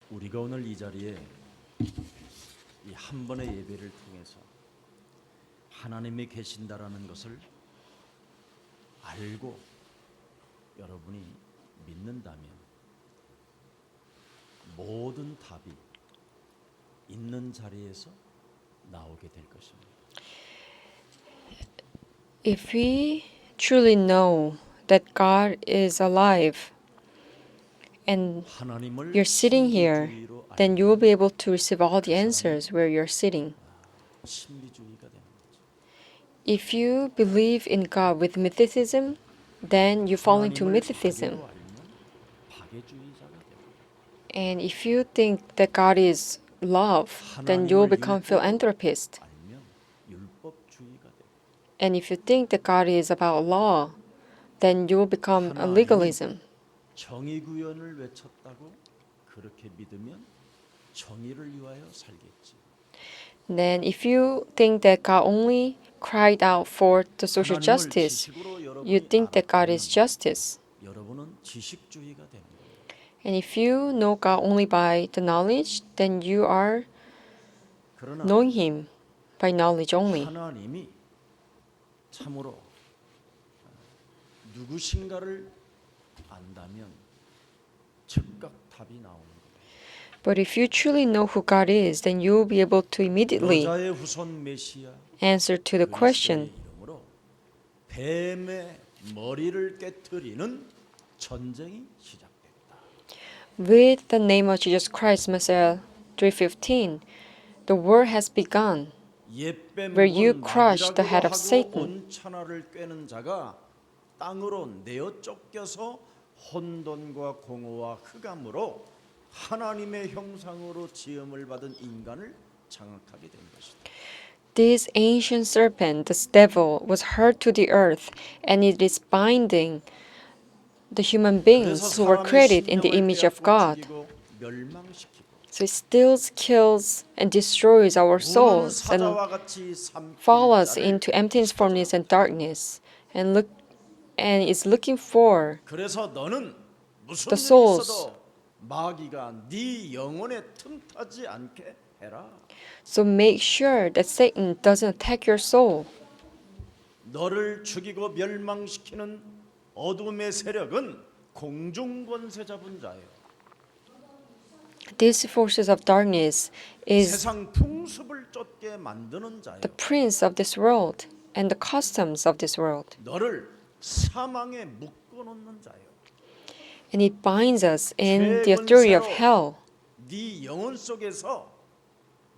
우리가 오늘 이 자리에 이 한 번의 예배를 통해서 하나님이 계신다라는 것을 알고 여러분이 믿는다면 모든 답이 있는 자리에서 나오게 될 것입니다. If we truly know that God is alive and 하나님을 you're sitting here, 신비주의로 then you will 알면 be able to receive all the answers where you're sitting. 신비주의가 되는 거죠. If you believe in God with mythicism, then you fall into 하나님을 mythicism. 박애로 알면 박애주의자가 되고 And if you think that God is love, then you will 하나님을 become philanthropist. 알면 율법주의가 되고 And if you think that God is about law, then you will become a legalism. 정의 구현을 외쳤다고 그렇게 믿으면 정의를 위하여 살겠지. Then if you think that God only cried out for the social 하나님을 justice, 지식으로 you 여러분이 think that God is 알았다면 justice. 여러분은 지식주의가 되는 겁니다. And if you know God only by the knowledge, then you are 그러나 knowing Him by knowledge only. 하나님이 참으로 누구신가를 안다면 즉각 답이 나오는 거예요. But if you truly know who God is, then you will be able to immediately 여자의 후손 메시아 answer to the 그리스도의 question. 이름으로 뱀의 머리를 깨트리는 전쟁이 시작됐다. With the name of Jesus Christ, Messiah 3:15, the war has begun. Where you crush the head of Satan. 온 천하를 꿰는 자가 땅으로 내어 쫓겨서 혼돈과 공허와 흑암으로 하나님의 형상으로 지음을 받은 인간을 장악하게 된 것이다. This ancient serpent, this devil, was hurled to the earth, and it is binding the human beings who were created in the image of God. 멸망시키고 So it steals, kills, and destroys our souls and falls us into emptiness, formlessness, and darkness, and is looking for 그래서 너는 무슨 the 일이 souls. 있어도 마귀가 네 영혼에 틈타지 않게 해라. So make sure that Satan doesn't attack your soul. 너를 죽이고 멸망시키는 어둠의 세력은 공중 권세 잡은 자예요. These forces of darkness is 세상 풍습을 쫓게 만드는 자예요. the prince of this world and the customs of this world. 너를 사망에 묶어 놓는 자예요. And it binds us in the authority of hell. 네 영혼 속에서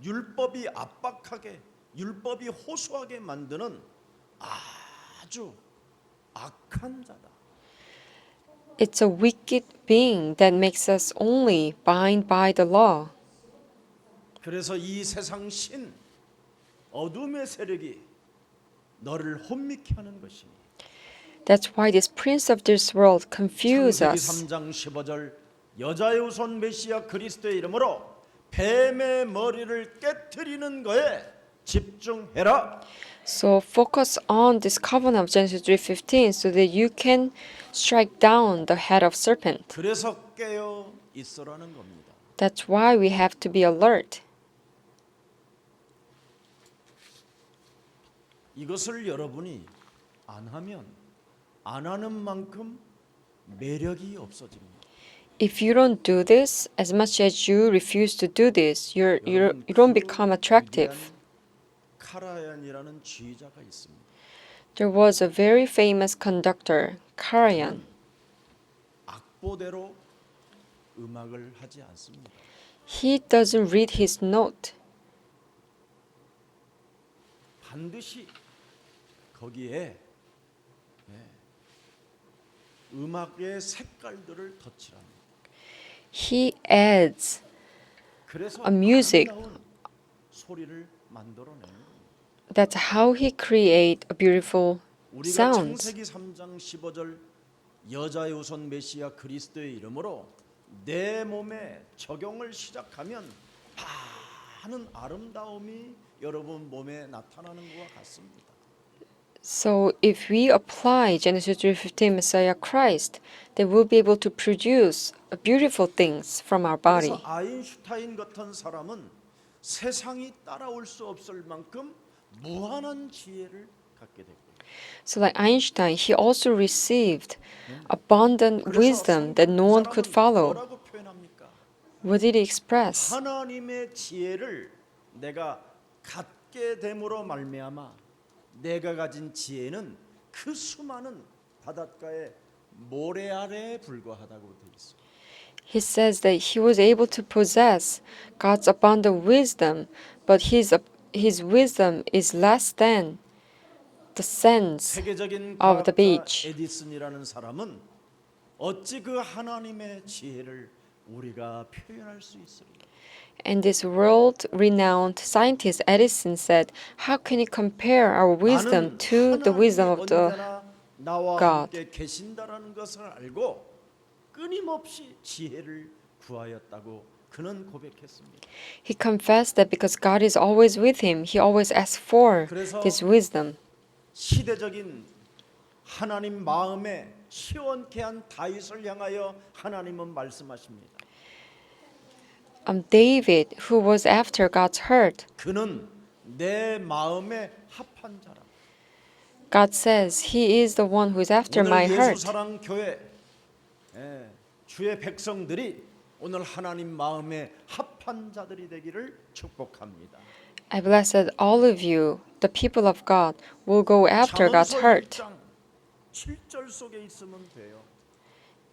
율법이 압박하게, 율법이 호소하게 만드는 아주 악한 자다. It's a wicked being that makes us only bind by the law. 그래서 이 세상 신 어둠의 세력이 너를 혼미케 하는 것입니다. That's why this prince of this world confuses 창세기 us. 3장 15절 여자의 후손 메시아 그리스도의 이름으로 뱀의 머리를 깨트리는 거에 집중해라. So focus on this covenant of Genesis 3:15 so that you can strike down the head of serpent. 그래서 깨어 있으라는 겁니다. That's why we have to be alert. 이것을 여러분이 안 하면 안 하는 만큼 매력이 없어집니다. If you don't do this, as much as you refuse to do this, you don't become attractive. 카라얀이라는 지휘자가 있습니다. There was a very famous conductor, Karajan. 악보대로 음악을 하지 않습니다. He doesn't read his note. 반드시 거기에 음악의 색깔들을 덧칠합니다. He adds 그래서 a music. 아름다운 소리를 만들어내는 겁니다. That's how he create a beautiful 우리가 sounds. 창세기 3장 15절 여자의 후손 메시아 그리스도의 이름으로 내 몸에 적용을 시작하면 많은 아름다움이 여러분 몸에 나타나는 것과 같습니다. So if we apply Genesis 3:15 Messiah Christ, then we'll be able to produce beautiful things from our body. 그래서 아인슈타인 같은 사람은 세상이 따라올 수 없을 만큼 무한한 지혜를 갖게 됐고. So like Einstein, he also received abundant wisdom that no one could follow. 뭐라고 표현합니까? What did he express? 하나님의 지혜를 내가 갖게 됨으로 말미암아 내가 가진 지혜는 그 수많은 바닷가의 모래 아래에 불과하다고 되어 있습니다. He says that he was able to possess God's abundant wisdom, but his wisdom is less than the sands 세계적인 of the 과학자 beach. 에디슨이라는 사람은 어찌 그 하나님의 지혜를 우리가 표현할 수 있으리까? And this world-renowned scientist Edison said, "How can you compare our wisdom 나는 to the wisdom of the 언제나 나와 God?" 함께 계신다라는 것을 알고 끊임없이 지혜를 구하였다고 그는 고백했습니다. He confessed that because God is always with him, he always asks for 그래서 this wisdom. 시대적인 하나님 마음에 시원케 한 다윗을 향하여 하나님은 말씀하십니다. David, who was after God's heart, 그는 내 마음에 합한 자라. God says, He is the one who is after my 오늘 heart. 예수사랑 교회 주의 백성들이 오늘 하나님 마음에 합한 자들이 되기를 축복합니다. I bless that all of you, the people of God, will go after God's heart. 1장 7절 속에 있으면 돼요.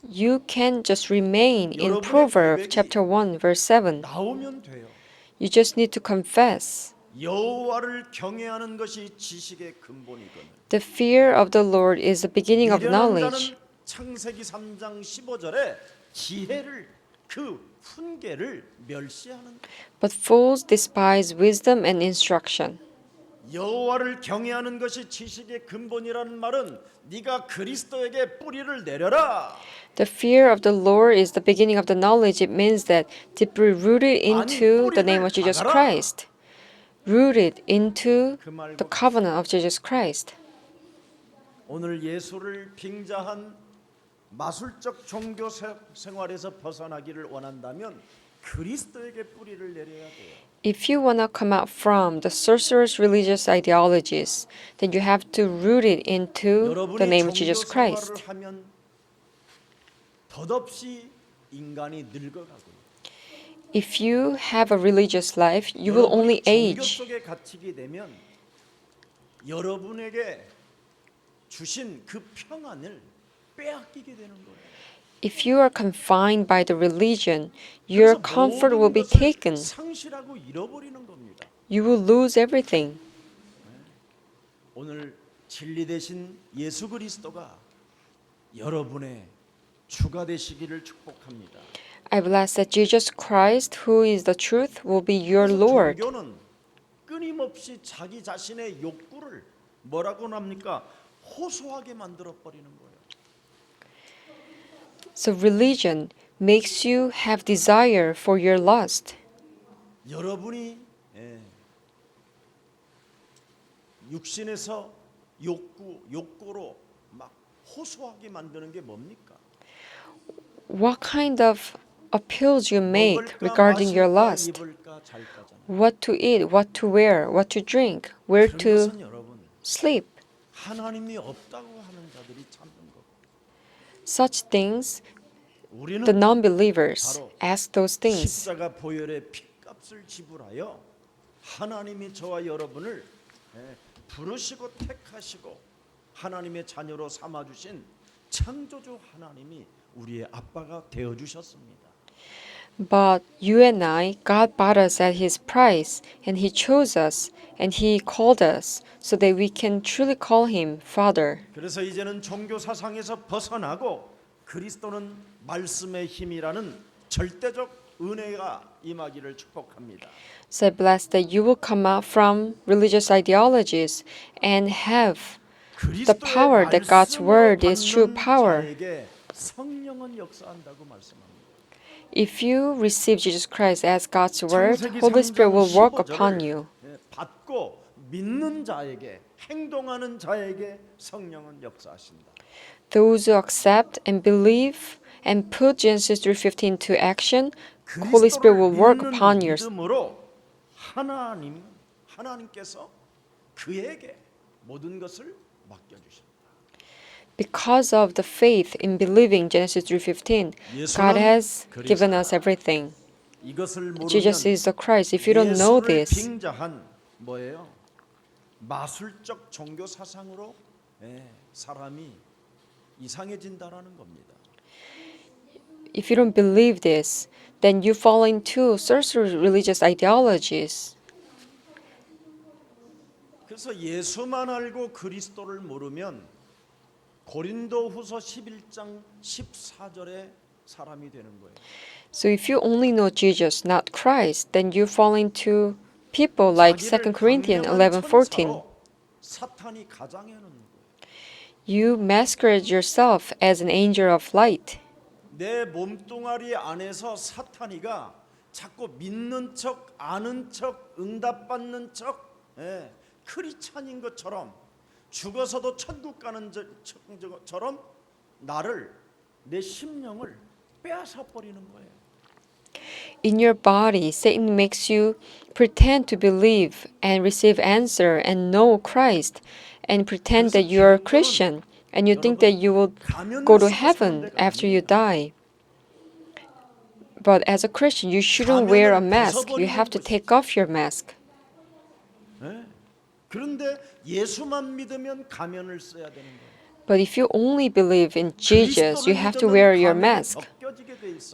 You can just remain in Proverbs chapter 1, verse 7. 나오면 돼요. You just need to confess. 여호와를 경외하는 것이 지식의 근본이거든. The fear of the Lord is the beginning of 미련한 knowledge. 자는 창세기 3장 15절에 지혜를 그 훈계를 멸시하는 But fools despise wisdom and instruction. 여호와를 경외하는 것이 지식의 근본이라는 말은 네가 그리스도에게 뿌리를 내려라. The fear of the Lord is the beginning of the knowledge. It means that deeply rooted into the name of Jesus Christ. Rooted into the covenant of Jesus Christ. 오늘 예수를 빙자한 마술적 종교 생활에서 벗어나기를 원한다면 그리스도에게 뿌리를 내려야 돼요. If you want to come out from the sorcerous religious ideologies, then you have to root it into the 여러분이 name of 종교 Jesus 생활을 Christ. 하면 덧없이 인간이 늙어가고 If you have a religious life, you will only 종교 age. 속에 갇히게 되면 여러분에게 주신 그 평안을 빼앗기게 되는 거예요. If you are confined by the religion, your 그래서 comfort will be 모든 것을 taken. 상실하고 잃어버리는 겁니다. You will lose everything. 오늘 진리 대신 예수 그리스도가 여러분의 주가 되시기를 축복합니다. I bless that Jesus Christ, who is the truth, will be your 그래서 Lord. 종교는 끊임없이 자기 자신의 욕구를 뭐라고 합니까? 호소하게 만들어 버리는 거예요. So religion makes you have desire for your lust. 여러분이 육신에서 욕구로 막 호소하게 만드는 게 뭡니까? What kind of appeals you make 먹을까, regarding your 마실까, lust? 입을까, 잘까잖아요. What to eat, what to wear, what to drink, where 그런 to 것은 여러분 sleep. 하나님이 없다고 하는 자들이 찾는 거. Such things, 우리는 the non-believers 바로 ask those things. 십자가 보혈의 피값을 지불하여 하나님이 저와 여러분을 부르시고 택하시고 하나님의 자녀로 삼아 주신 창조주 하나님이 우리의 아빠가 되어 주셨습니다. But you and I, God bought us at His price, and He chose us, and He called us, so that we can truly call Him Father. 그래서 이제는 종교 사상에서 벗어나고 그리스도는 말씀의 힘이라는 절대적 은혜가 임하기를 축복합니다. So I bless that you will come out from religious ideologies and have the power that God's word is true power. 자에게 성령은 역사한다고 말씀합니다. If you receive Jesus Christ as God's word, 창세기 Holy Spirit will work 3장 upon 15절을 you. 받고 믿는 자에게 행동하는 자에게 성령은 역사하신다. Those who accept and believe and put Genesis 3:15 into action, Holy Spirit will work upon your. 믿음으로 하나님께서 그에게 모든 것을 맡겨 주십니다. Because of the faith in believing Genesis 3:15, God has given us everything. 이것을 모르면 Jesus is the Christ. If you don't know 예수를 this, 빙자한 뭐예요? 마술적 종교 사상으로 사람이 이상해진다라는 겁니다. if you don't believe this, then you fall into sorcery religious ideologies. 그래서 예수만 알고 그리스도를 모르면 고린도후서 11장 14절의 사람이 되는 거예요. So if you only know Jesus, not Christ, then you fall into people like 2 Corinthians 11:14. 사탄이 가장해 놓는 거예요. You masquerade yourself as an angel of light. 내 몸뚱아리 안에서 사탄이가 자꾸 믿는 척, 아는 척, 응답받는 척, 크리스찬인 것처럼 죽어서도 천국 가는 것처럼 나를 내 심령을 빼앗아 버리는 거예요. In your body, Satan makes you pretend to believe and receive answer and know Christ and pretend that you are a Christian and you think that you will go to heaven after you die. But as a Christian, you shouldn't wear a mask. You have to take off your mask. 그런데 예수만 믿으면 가면을 써야 되는 거예요. But if you only believe in Jesus, you have to wear your mask.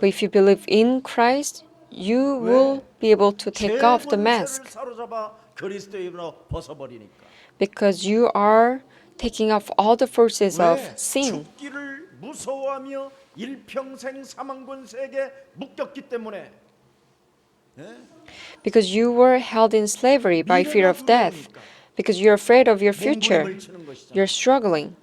But if you believe in Christ, you will be able to take off the mask 사로잡아 그리스도의 이름으로 벗어버리니까. because you are taking off all the forces of 왜? sin. 죽기를 무서워하며 일평생 사망 권세에게 묶였기 때문에. Because you were held in slavery by fear of death. Because you're afraid of your future. 몸부림을 치는 것이잖아요. You're struggling.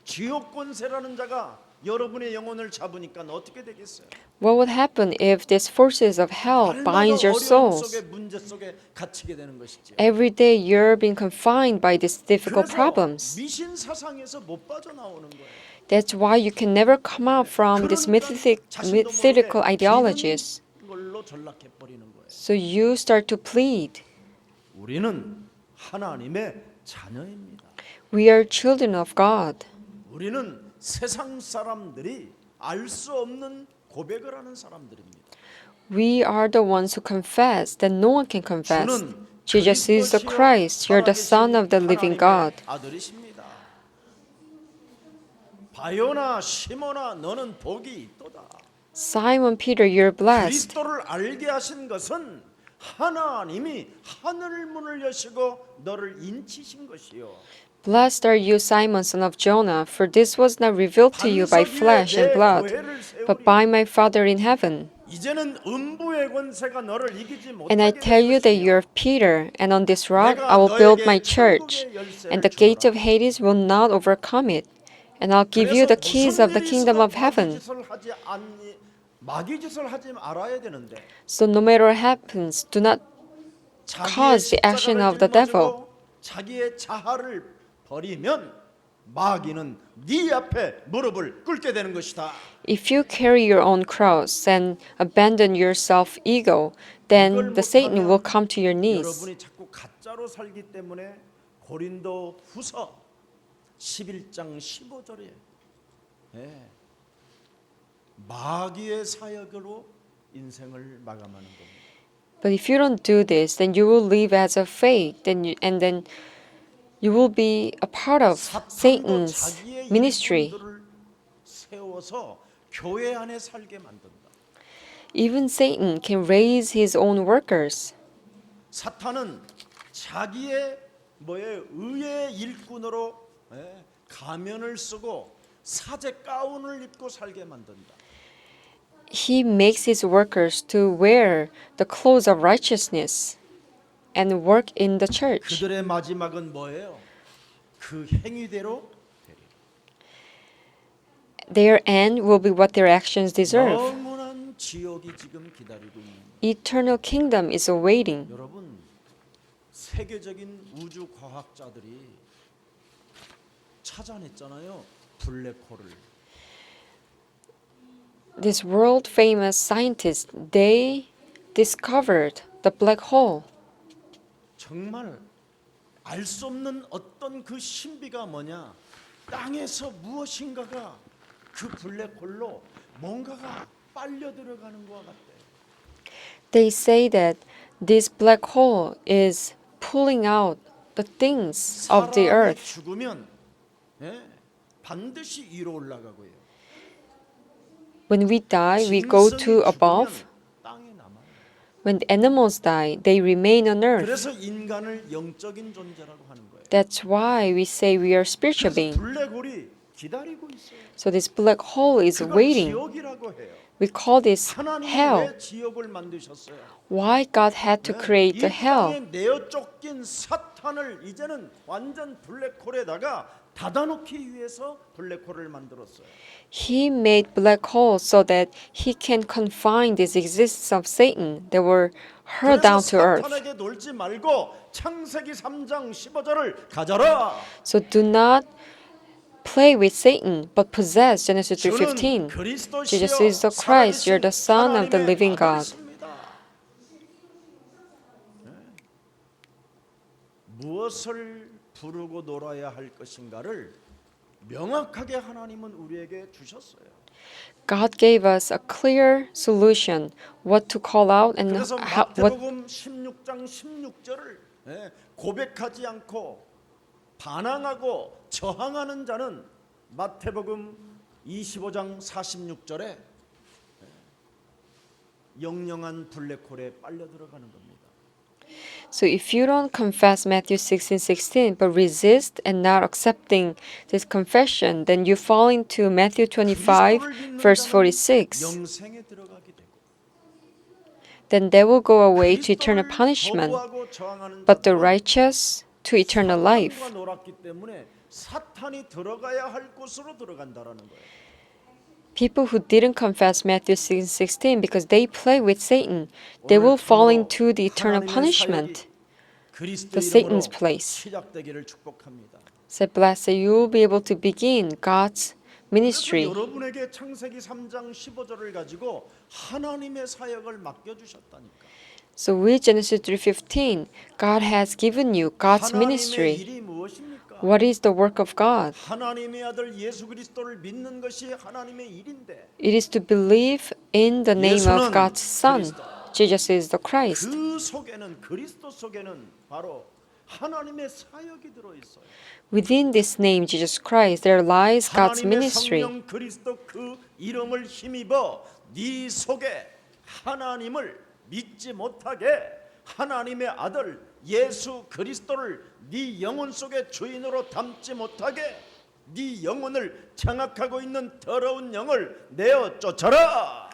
지옥 권세라는 자가 여러분의 영혼을 잡으니까 어떻게 되겠어요? What would happen if these forces of hell binds your 어려움 souls? 속에 문제 속에 갇히게 되는 것이죠. Every day you're being confined by these difficult 그래서 problems. 미신 사상에서 못 빠져나오는 거예요. That's why you can never come out from these mythical ideologies. 걸로 전락해 버리는 거예요. So you start to plead. 우리는 하나님의 자녀입니다. We are children of God. 우리는 세상 사람들이 알 수 없는 고백을 하는 사람들입니다. We are the ones who confess that no one can confess. 주는 Jesus is the Christ. You're the Son of the living God. 아들이십니다. 바요나 시몬아 너는 복이 있도다. Simon Peter, you're blessed. 그리스도를 알게 하신 것은 하나님이 하늘 문을 여시고 너를 인치신 것이요. Blessed are you, Simon, son of Jonah, for this was not revealed to you by flesh and blood, but by my Father in heaven. 이제는 음부의 권세가 너를 이기지 And I 못하게 tell you that 될 you are Peter, and on this rock I will build my church, and the gates of Hades will not overcome it. And I'll give you the keys of the kingdom of heaven. 마귀짓을 하지 말아야 되는데 So no matter what happens, do not cause the action of the devil. 자기의 자아를 버리면 마귀는 네 앞에 무릎을 꿇게 되는 것이다. If you carry your own cross and abandon your self-ego, then the Satan will come to your knees. 여러분이 자꾸 가짜로 살기 때문에 고린도 후서 11장 15절에 마귀의 사역으로 인생을 마감하는 겁니다. But if you don't do this, then you will live as a fake, and then you will be a part of Satan's ministry. 세워서 교회 안에 살게 만든다. Even Satan can raise his own workers. 사탄은 자기의 의의 일꾼으로 가면을 쓰고 사제 가운을 입고 살게 만든다. He makes his workers to wear the clothes of righteousness and work in the church. 그들의 마지막은 뭐예요? 그 행위대로 Their end will be what their actions deserve. 영원한 지옥이 지금 기다리고 있는 Eternal kingdom is awaiting. 여러분 세계적인 우주 과학자들이 찾아냈잖아요. 블랙홀을. These world famous scientists, they discovered the black hole. 정말 알 수 없는 어떤 그 신비가 뭐냐? 땅에서 무엇인가가 그 블랙홀로 뭔가가 빨려 들어가는 것과 같대. They say that this black hole is pulling out the things of the 사람이 earth. 죽으면 예, 반드시 위로 올라가고요. When we die, we go to above. 땅에 남아요. When the animals die, they remain on earth. 그래서 인간을 영적인 존재라고 하는 거예요. That's why we say we are spiritual 그래서 beings. 블랙홀이 기다리고 있어요. So this black hole is 그걸 waiting. 지옥이라고 해요. We call this 하나님이 hell. 왜 지옥을 만드셨어요? Why God had to create 이 the hell? 땅에 내어 쫓긴 사탄을 이제는 완전 블랙홀에다가 닫아놓기 위해서 블랙홀을 만들었어요. He made black holes so that he can confine this existence of Satan that were hurled down 그래서 to earth. 사탄에게 놀지 말고 창세기 3장 15절을 가져라. So do not play with Satan, but possess Genesis 주는 3:15. 그리스도시요 Jesus is the Christ, you're the Son of the 하나님의 living God. 아들이십니다. 네. 무엇을 부르고 놀아야 할 것인가를 명확하게 하나님은 우리에게 주셨어요. God gave us a clear solution what to call out and 그래서 what. 마태복음 16장 16절을 고백하지 않고 반항하고 저항하는 자는 마태복음 25장 46절에 영영한 블랙홀에 빨려 들어가는 겁니다. So if you don't confess Matthew 16:16 but resist and not accepting this confession, then you fall into Matthew 25 verse 46. 영생에 들어가게 되고 Then they will go away to eternal 그리스도를 punishment, 거부하고 저항하는 but the 자들은 righteous to eternal life. 사탄과 놀았기 때문에 사탄이 들어가야 할 곳으로 들어간다라는 거예요. People who didn't confess Matthew 16:16 because they play with Satan, they will fall into the eternal punishment, the Satan's place. 시작되기를 축복합니다. Said blessed, you will be able to begin God's 그래서 ministry. 여러분에게 창세기 3장 15절을 가지고 하나님의 사역을 맡겨 주셨다니까. So with Genesis 3:15, God has given you God's 하나님의 ministry. 일이 무엇입니까? What is the work of God? 하나님의 아들 예수 그리스도를 믿는 것이 하나님의 일인데 It is to believe in the name of 예수는 God's Son. Jesus is the Christ. 그 속에는 그리스도 속에는 바로 하나님의 사역이 들어 있어요. Within this name, Jesus Christ, there lies God's 하나님의 ministry. 성령 그리스도 그 이름을 힘입어 네 속에 하나님을 믿지 못하게 하나님의 아들 예수 그리스도를 네 영혼 속에 주인으로 담지 못하게 네 영혼을 장악하고 있는 더러운 영을 내어 쫓아라.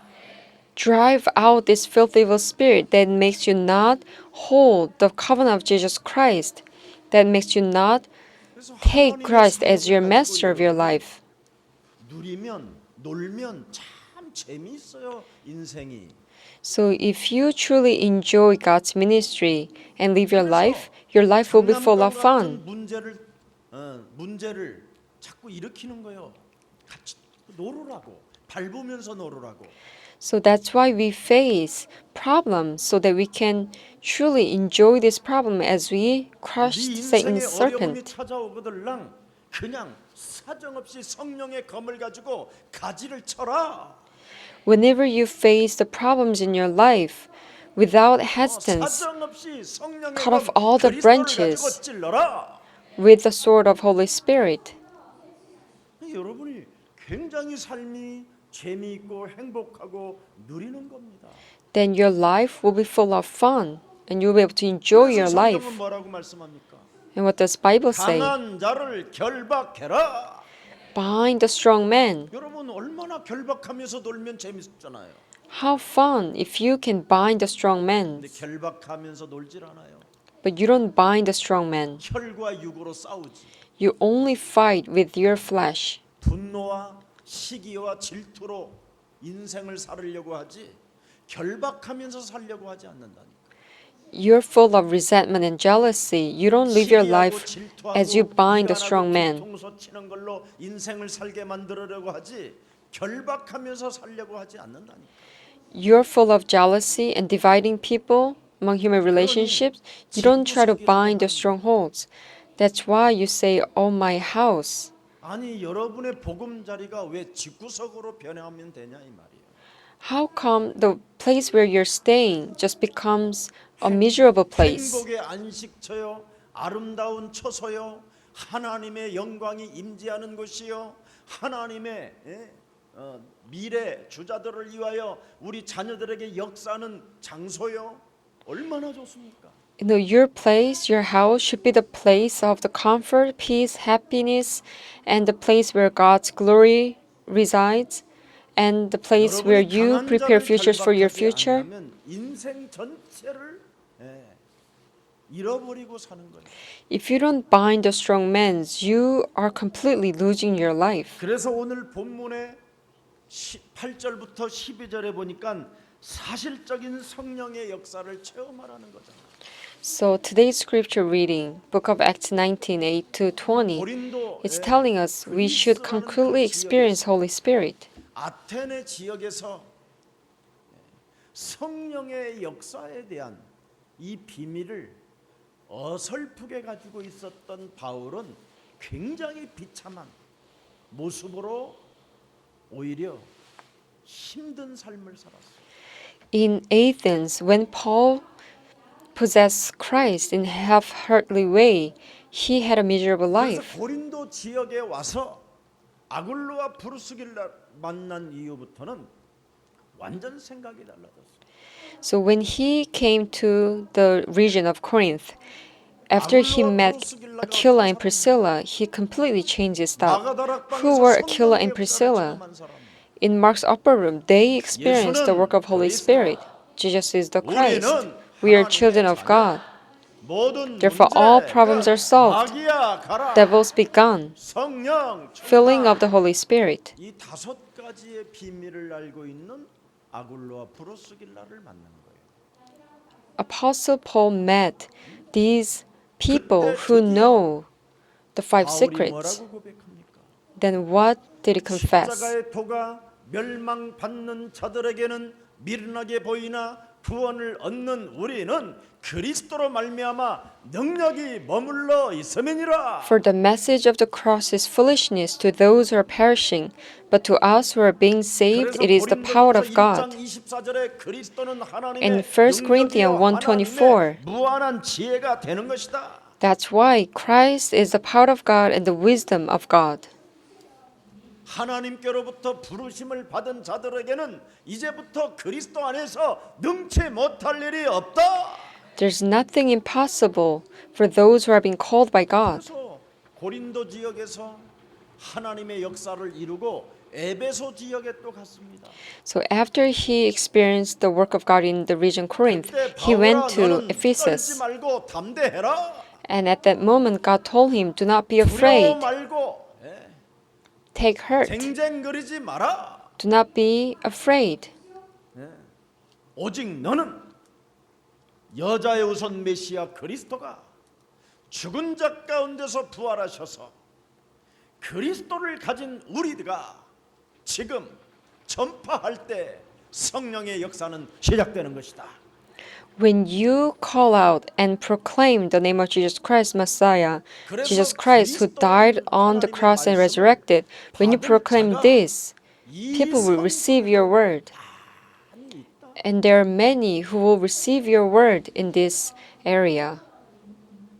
Drive out this filthy evil spirit that makes you not hold the covenant of Jesus Christ, that makes you not 그래서 take 하나님의 Christ as 사역을 your master of your life. 누리면 놀면 참 재미있어요 인생이. So if you truly enjoy God's ministry and live your life will be full of fun. 문제를 자꾸 일으키는 거예요. 같이 놀으라고 밟으면서 놀으라고. So that's why we face problems so that we can truly enjoy this problem as we crush 네 Satan's 인생에 어려움이 serpent. 찾아오거들랑 그냥 사정없이 성령의 검을 가지고 가지를 쳐라. Whenever you face the problems in your life, without hesitance, 사정없이 성령의 cut off 검 all the 그리스도를 branches. 가지고 찔러라. with the sword of Holy Spirit, 여러분이 굉장히 삶이 재미있고 행복하고 누리는 겁니다. then your life will be full of fun and you'll be able to enjoy your 그래서 life. 성경은 뭐라고 말씀합니까? And what does Bible say? 강한 자를 결박해라. Bind the strong man. 여러분 얼마나 결박하면서 놀면 재밌잖아요. How fun if you can bind the strong man, 근데 결박하면서 놀질 않아요. but you don't bind the strong man. 혈과 육으로 싸우지. You only fight with your flesh. 분노와 시기와 질투로 인생을 살으려고 하지 결박하면서 살려고 하지 않는다니까. you're full of resentment and jealousy. You don't live your life as you bind a strong man. 뒤통수 치는 걸로 인생을 살게 만들려고 하지 결박하면서 살려고 하지 않는다니. You're full of jealousy and dividing people among human relationships. You don't try to bind the strongholds. That's why you say, "Oh, my house." 아니 여러분의 보금자리가 왜 집구석으로 변하면 되냐 이 말이에요. How come the place where you're staying just becomes a miserable place? 행복의 안식처요, 아름다운 처소요, 하나님의 영광이 임재하는 곳이요, 하나님의 미래 주자들을 위하여 우리 자녀들에게 역사하는 장소요. 얼마나 좋습니까? You know, your place, your house should be the place of the comfort, peace, happiness, and the place where God's glory resides, and the place where 여러분이 you 강한 prepare 자를 futures for your 결박하지 future. 않으면 인생 전체를 잃어버리고 사는 거예요. If you don't bind the strong men, you are completely losing your life. 그래서 오늘 본문의 8절부터 12절에 보니까 사실적인 성령의 역사를 체험하라는 거잖아요. So today's scripture reading, Book of Acts 19, 8 to 20, it's telling us we should concretely experience Holy Spirit. 아테네 지역에서 성령의 역사에 대한 이 비밀을 어설프게 가지고 있었던 바울은 굉장히 비참한 모습으로 오히려 힘든 삶을 살았어요. In Athens, when Paul possessed Christ in half-heartedly way, he had a miserable 그래서 life. 고린도 지역에 와서 아굴로와 브루스길라 만난 이후부터는 완전 생각이 달라졌어요. So when he came to the region of Corinth, after he met Aquila and Priscilla, he completely changed his thought. Who were Aquila and Priscilla? In Mark's upper room, they experienced the work of Holy Spirit. Jesus is the Christ. We are children of God. Therefore, all problems are solved. Devils be gone. 성령, Filling of the Holy Spirit. 이 다섯 가지의 비밀을 알고 있는 아굴로와 브루스길라를 만난 거예요. Apostle Paul met these people who know the five 바울이 secrets. 뭐라고 고백합니까? Then what did he confess? 십자가의 도가 멸망받는 자들에게는 미련하게 보이나 구원을 얻는 우리는 그리스도로 말미암아 능력이 머물러 있음이니라. For the message of the cross is foolishness to those who are perishing, but to us who are being saved, it is the power of God. In 1 Corinthians 1:24, 무한한 지혜가 되는 것이다. that's why Christ is the power of God and the wisdom of God. 하나님께로부터 부르심을 받은 자들에게는 이제부터 그리스도 안에서 능치 못할 일이 없다. There's nothing impossible for those who are being called by God. 그래서 고린도 지역에서 하나님의 역사를 이루고 에베소 지역에 또 갔습니다. So after he experienced the work of God in the region Corinth, he went to Ephesus. 떨지 말고 담대해라. And at that moment, God told him, "Do not be afraid. 두려워 말고 Take heart. 쟁쟁거리지 마라. Do not be afraid. 오직 너는 여자의 우선 메시아 그리스도가 죽은 자 가운데서 부활하셔서 그리스도를 가진 우리가 지금 전파할 때 성령의 역사는 시작되는 것이다. When you call out and proclaim the name of Jesus Christ, Messiah, Jesus Christ who died on the cross and resurrected, when you proclaim this, people will receive your word. And there are many who will receive your word in this area.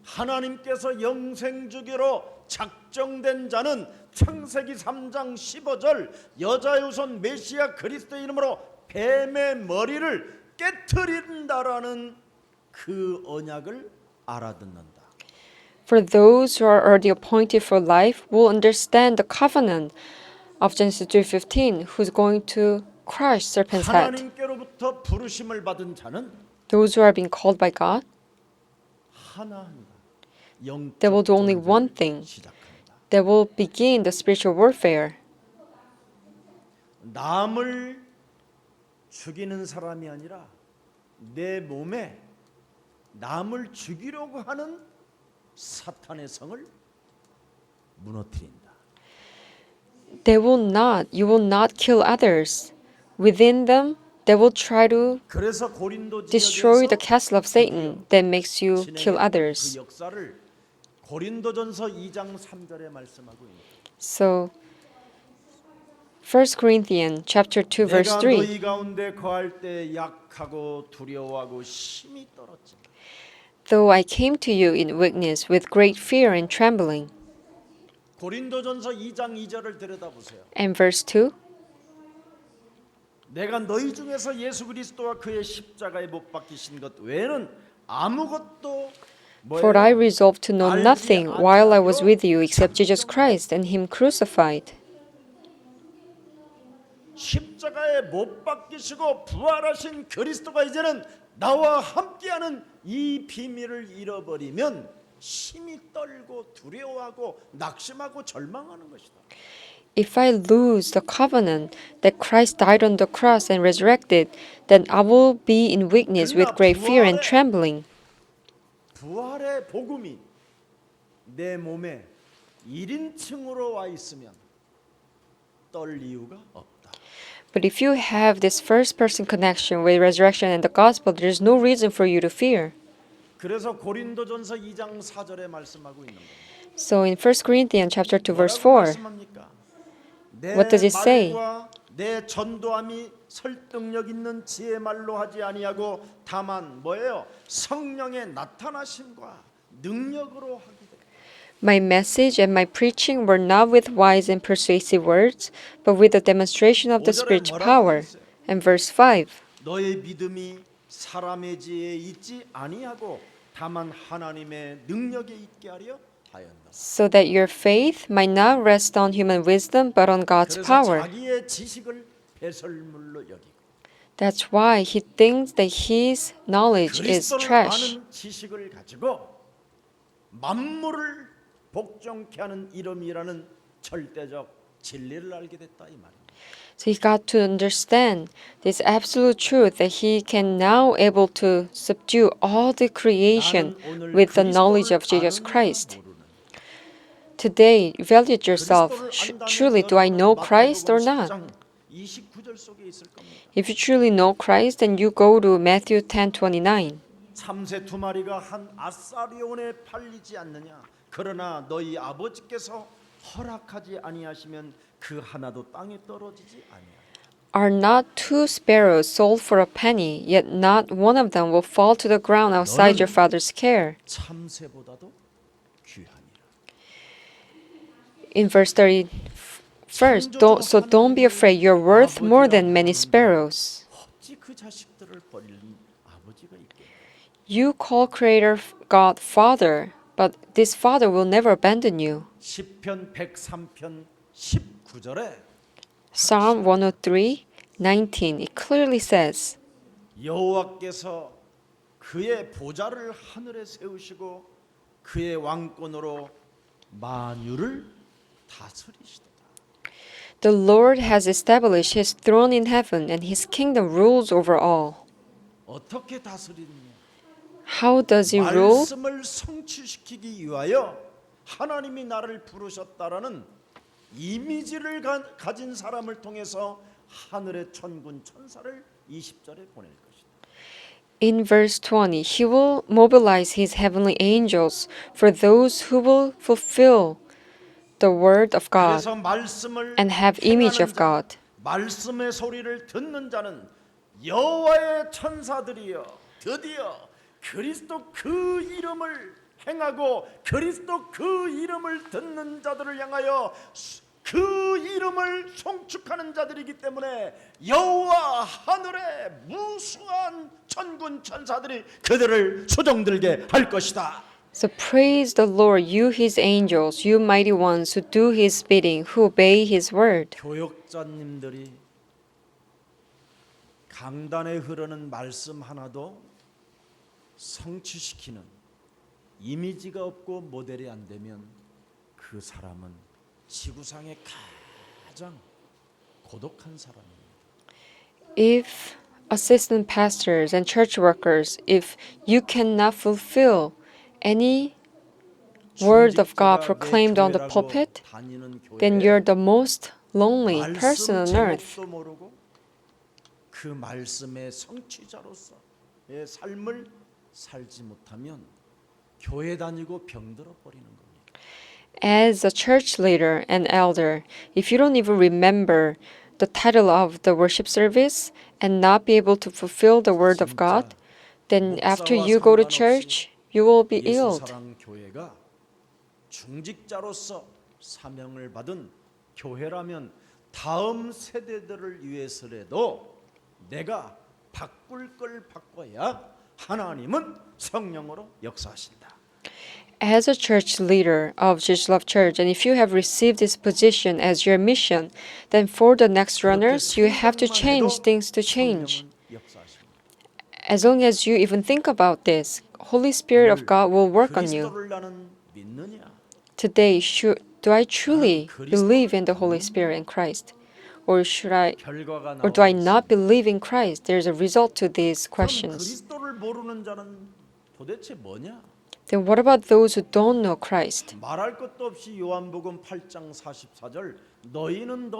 하나님께서 영생 주기로 작정된 자는 창세기 3장 15절 여자의 우선 메시아 그리스도의 이름으로 뱀의 머리를 깨트린다라는 그 언약을 알아듣는다. For those who are already appointed for life will understand the covenant of Genesis 3:15, who's going to crush serpent's head. 하나님께로부터 부르심을 받은 자는 Those who are being called by God, 하나 한다. 영적 they will do only one 전쟁을 thing. 시작한다. They will begin the spiritual warfare. 남을 죽이는 사람이 아니라 내 몸에 남을 죽이려고 하는 사탄의 성을 무너뜨린다. You will not kill others. Within them, they will try to 그래서 고린도 destroy the 지역에서 castle of Satan that makes you kill 진행했던 그 others. 역사를 고린도전서 2장 3절에 말씀하고 있는 So, 1 Corinthians chapter 2 verse 내가 3. 너희 가운데 거할 때 약하고 두려워하고 심히 떨었지. Though I came to you in weakness with great fear and trembling. 고린도전서 2장 2절을 들여다보세요. And verse 2. 내가 너희 중에서 예수 그리스도와 그의 십자가에 못 박히신 것 외에는 아무것도 For I resolved to know nothing while I was with you except Jesus Christ and Him crucified. 십자가에 못 박히시고 부활하신 그리스도가 이제는 나와 함께하는 이 비밀을 잃어버리면 심히 떨고 두려워하고 낙심하고 절망하는 것이다. If I lose the covenant that Christ died on the cross and resurrected, then I will be in weakness with great fear and trembling. 부활의 복음이 내 몸에 1인칭으로 와 있으면 떨 이유가 없다. But if you have this first-person connection with resurrection and the gospel, there is no reason for you to fear. 그래서 고린도전서 2장 4절에 말씀하고 있는 겁니다. So in 1 Corinthians chapter 2 verse 뭐라고 4, 말씀합니까? What does it say? 말과 내 전도함이 설득력 있는 지혜 말로 하지 아니하고 다만 뭐예요? 성령의 나타나심과 능력으로 하기 돼. My message and my preaching were not with wise and persuasive words, but with the demonstration of the Spirit's power. And verse 5, 너의 믿음이 사람의 지혜에 있지 아니하고 다만 하나님의 능력에 있게 하려 하였다. so that your faith might not rest on human wisdom, but on God's 그래서 power. 자기의 지식을 배설물로 여기고 That's why he thinks that his knowledge is 그리스도를 trash. 아는 지식을 가지고 만물을 복종케 하는 이름이라는 절대적 진리를 알게 됐다 이 말입니다. So he got to understand this absolute truth that he can now able to subdue all the creation 나는 오늘 with the knowledge of 그리스도를 Jesus 아느냐 Christ. 모르느냐. Today, evaluate yourself. 그리스도를 안다면 Truly, do I know Christ or 마태복음 not? 10장 29절 속에 있을 겁니다. If you truly know Christ, then you go to Matthew 10:29. 참새 두 마리가 한 아사리온에 팔리지 않느냐. 그러나 너희 아버지께서 허락하지 아니하시면 그 하나도 땅에 떨어지지 아니하리라. Are not two sparrows sold for a penny, yet not one of them will fall to the ground outside your Father's care? 참새보다도 귀하니라. In verse 31st, so don't be afraid, you're worth more than many sparrows. 어찌 그 자식들을 버릴 아버지가 있겠냐. You call Creator God Father, but this Father will never abandon you. 시편 103편 19절에 Psalm 103:19, it clearly says, 여호와께서 그의 보좌를 하늘에 세우시고 그의 왕권으로 만유를 다스리시도다. The Lord has established his throne in heaven, and his kingdom rules over all. 어떻게 다스리느냐? How does he rule? 말씀을 성취시키기 위하여 하나님이 나를 부르셨다라는 이미지를 가진 사람을 통해서 하늘의 천군 천사를 20절에 보낼 것이다. In verse 20, he will mobilize his heavenly angels for those who will fulfill the word of God 그래서 말씀을 and have image 행하는 of 자, God. 말씀의 소리를 듣는 자는 여호와의 천사들이여 드디어 그리스도 그 이름을 행하고 그리스도 그 이름을 듣는 자들을 향하여 그 이름을 송축하는 자들이기 때문에 여호와 하늘의 무수한 천군 천사들이 그들을 수종들게 할 것이다. So praise the Lord, you his angels, you mighty ones who do his bidding, who obey his word. 교역자님들이 강단에 흐르는 말씀 하나도 성취시키는 이미지가 없고 모델이 안 되면 그 사람은 지구상의 가장 고독한 사람입니다. If assistant pastors and church workers, if you cannot fulfill any word of God 중직자가 내 proclaimed on the 교회라고 pulpit, 다니는 then 교회에 you're the most lonely person 말씀 on earth. 제목도 모르고 그 말씀의 성취자로서의 삶을 살지 못하면 교회 다니고 병들어 버리는 겁니다. As a church leader and elder, if you don't even remember the title of the worship service and not be able to fulfill the word of God, then after you go to church, you will be ill. 예수사랑 교회가 중직자로서 사명을 받은 교회라면 다음 세대들을 위해서라도 내가 바꿀 걸 바꿔야 하나님은 성령으로 역사하신다. As a church leader of Jesus Love Church, and if you have received this position as your mission, then for the next runners, you have to change things to change. As long as you even think about this, Holy Spirit of God will work on you. 그리스도를 나는 믿느냐? Today, do I truly believe in the Holy Spirit and Christ? Or 결과가 or do I 나오겠습니다. not believe in Christ? There's a result to these 그럼 questions. 그리스도를 모르는 자는 도대체 뭐냐? Then what about those who don't know Christ? 말할 것도 없이 요한복음 8장 44절 너희는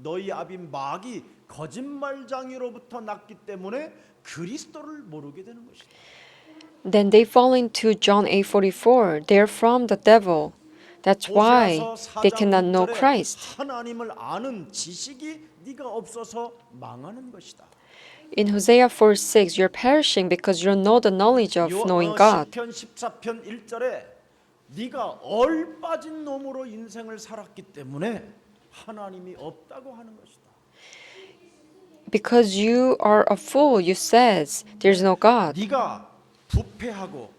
너희 아비 마귀 거짓말장이로부터 났기 때문에 그리스도를 모르게 되는 것이다. Then they fall into John 8:44. They're from the devil. That's why 호세아서 they 4장 cannot know 6절에 Christ. 하나님을 아는 지식이 네가 없어서 망하는 것이다. In Hosea 4:6, you're perishing because you don't know the knowledge of knowing God. 시편 14편 1절에 네가 얼빠진 놈으로 인생을 살았기 때문에 하나님이 없다고 하는 것이다. Because you are a fool, you says there's no God. 네가 부패하고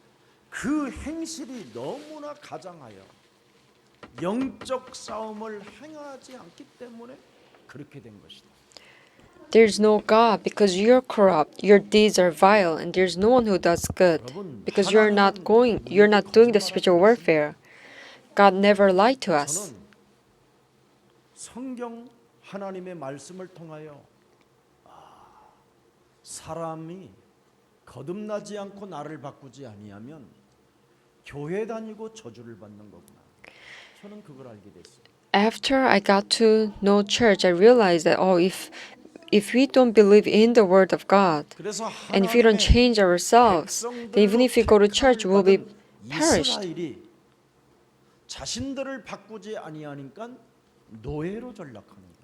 그 행실이 너무나 가장하여 영적 싸움을 행하지 않기 때문에 그렇게 된 것이다. There's no God because you're corrupt, your deeds are vile, and there's no one who does good. Because you're not doing the spiritual warfare. God never lied to us. 저는 성경 하나님의 말씀을 통하여 사람이 거듭나지 않고 나를 바꾸지 아니하면 교회 다니고 저주를 받는 거구나. 저는 그걸 알게 됐어요. After I got to know church, I realized that if we don't believe in the word of God, 그래서 and if we don't change ourselves, then even if we go to church, we'll be perished. 이스라엘이 자신들을 바꾸지 아니하니까 노예로 전락하는 거예요.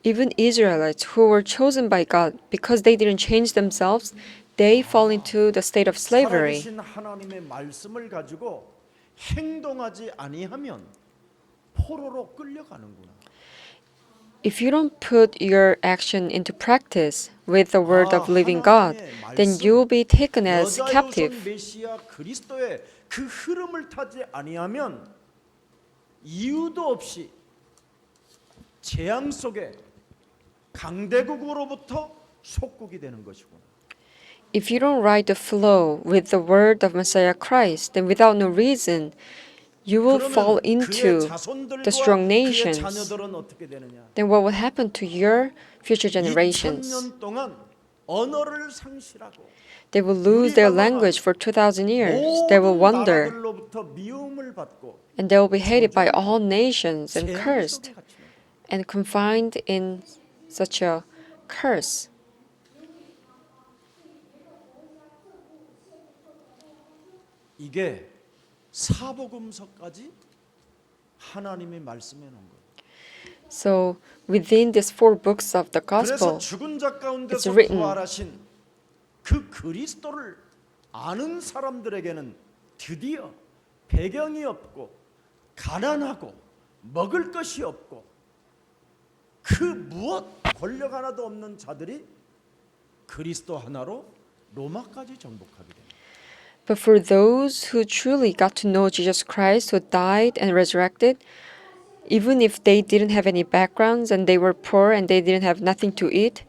Even Israelites who were chosen by God, because they didn't change themselves, they fall into the state of slavery. 살아계신 하나님의 말씀을 가지고 행동하지 아니하면 포로로 끌려가는구나. If you don't put your action into practice with the word of living God, then you will be taken as 여자요선 captive. 메시아 그리스도의 그 흐름을 타지 아니하면 이유도 없이 재앙 속에 강대국으로부터 속국이 되는 것이구나. If you don't ride the flow with the word of Messiah Christ, then without no reason, you will fall 그러면 into 그의 자손들과 the strong 그의 nations. 자녀들은 어떻게 되느냐? Then what will happen to your future generations? 2000년 동안 언어를 상실하고 They will lose their language for 2,000 years. They will 모든 wander, 나라들로부터 미움을 받고 and they will be hated by all nations and 재앙 cursed 속에 갇히는 거예요. and confined in such a curse. 이게 사복음서까지 하나님의 말씀해 놓은 거예요. So within these 4 books of the 그래서 gospel, 죽은 자 가운데서 it's written. 부활하신 그 그리스도를 아는 사람들에게는 드디어 배경이 없고 가난하고 먹을 것이 없고 그 무엇 권력 하나도 없는 자들이 그리스도 하나로 로마까지 정복하게 됩니다. But for those who truly got to know Jesus Christ, who died and resurrected, even if they didn't have any backgrounds and they were poor and they didn't have nothing to eat,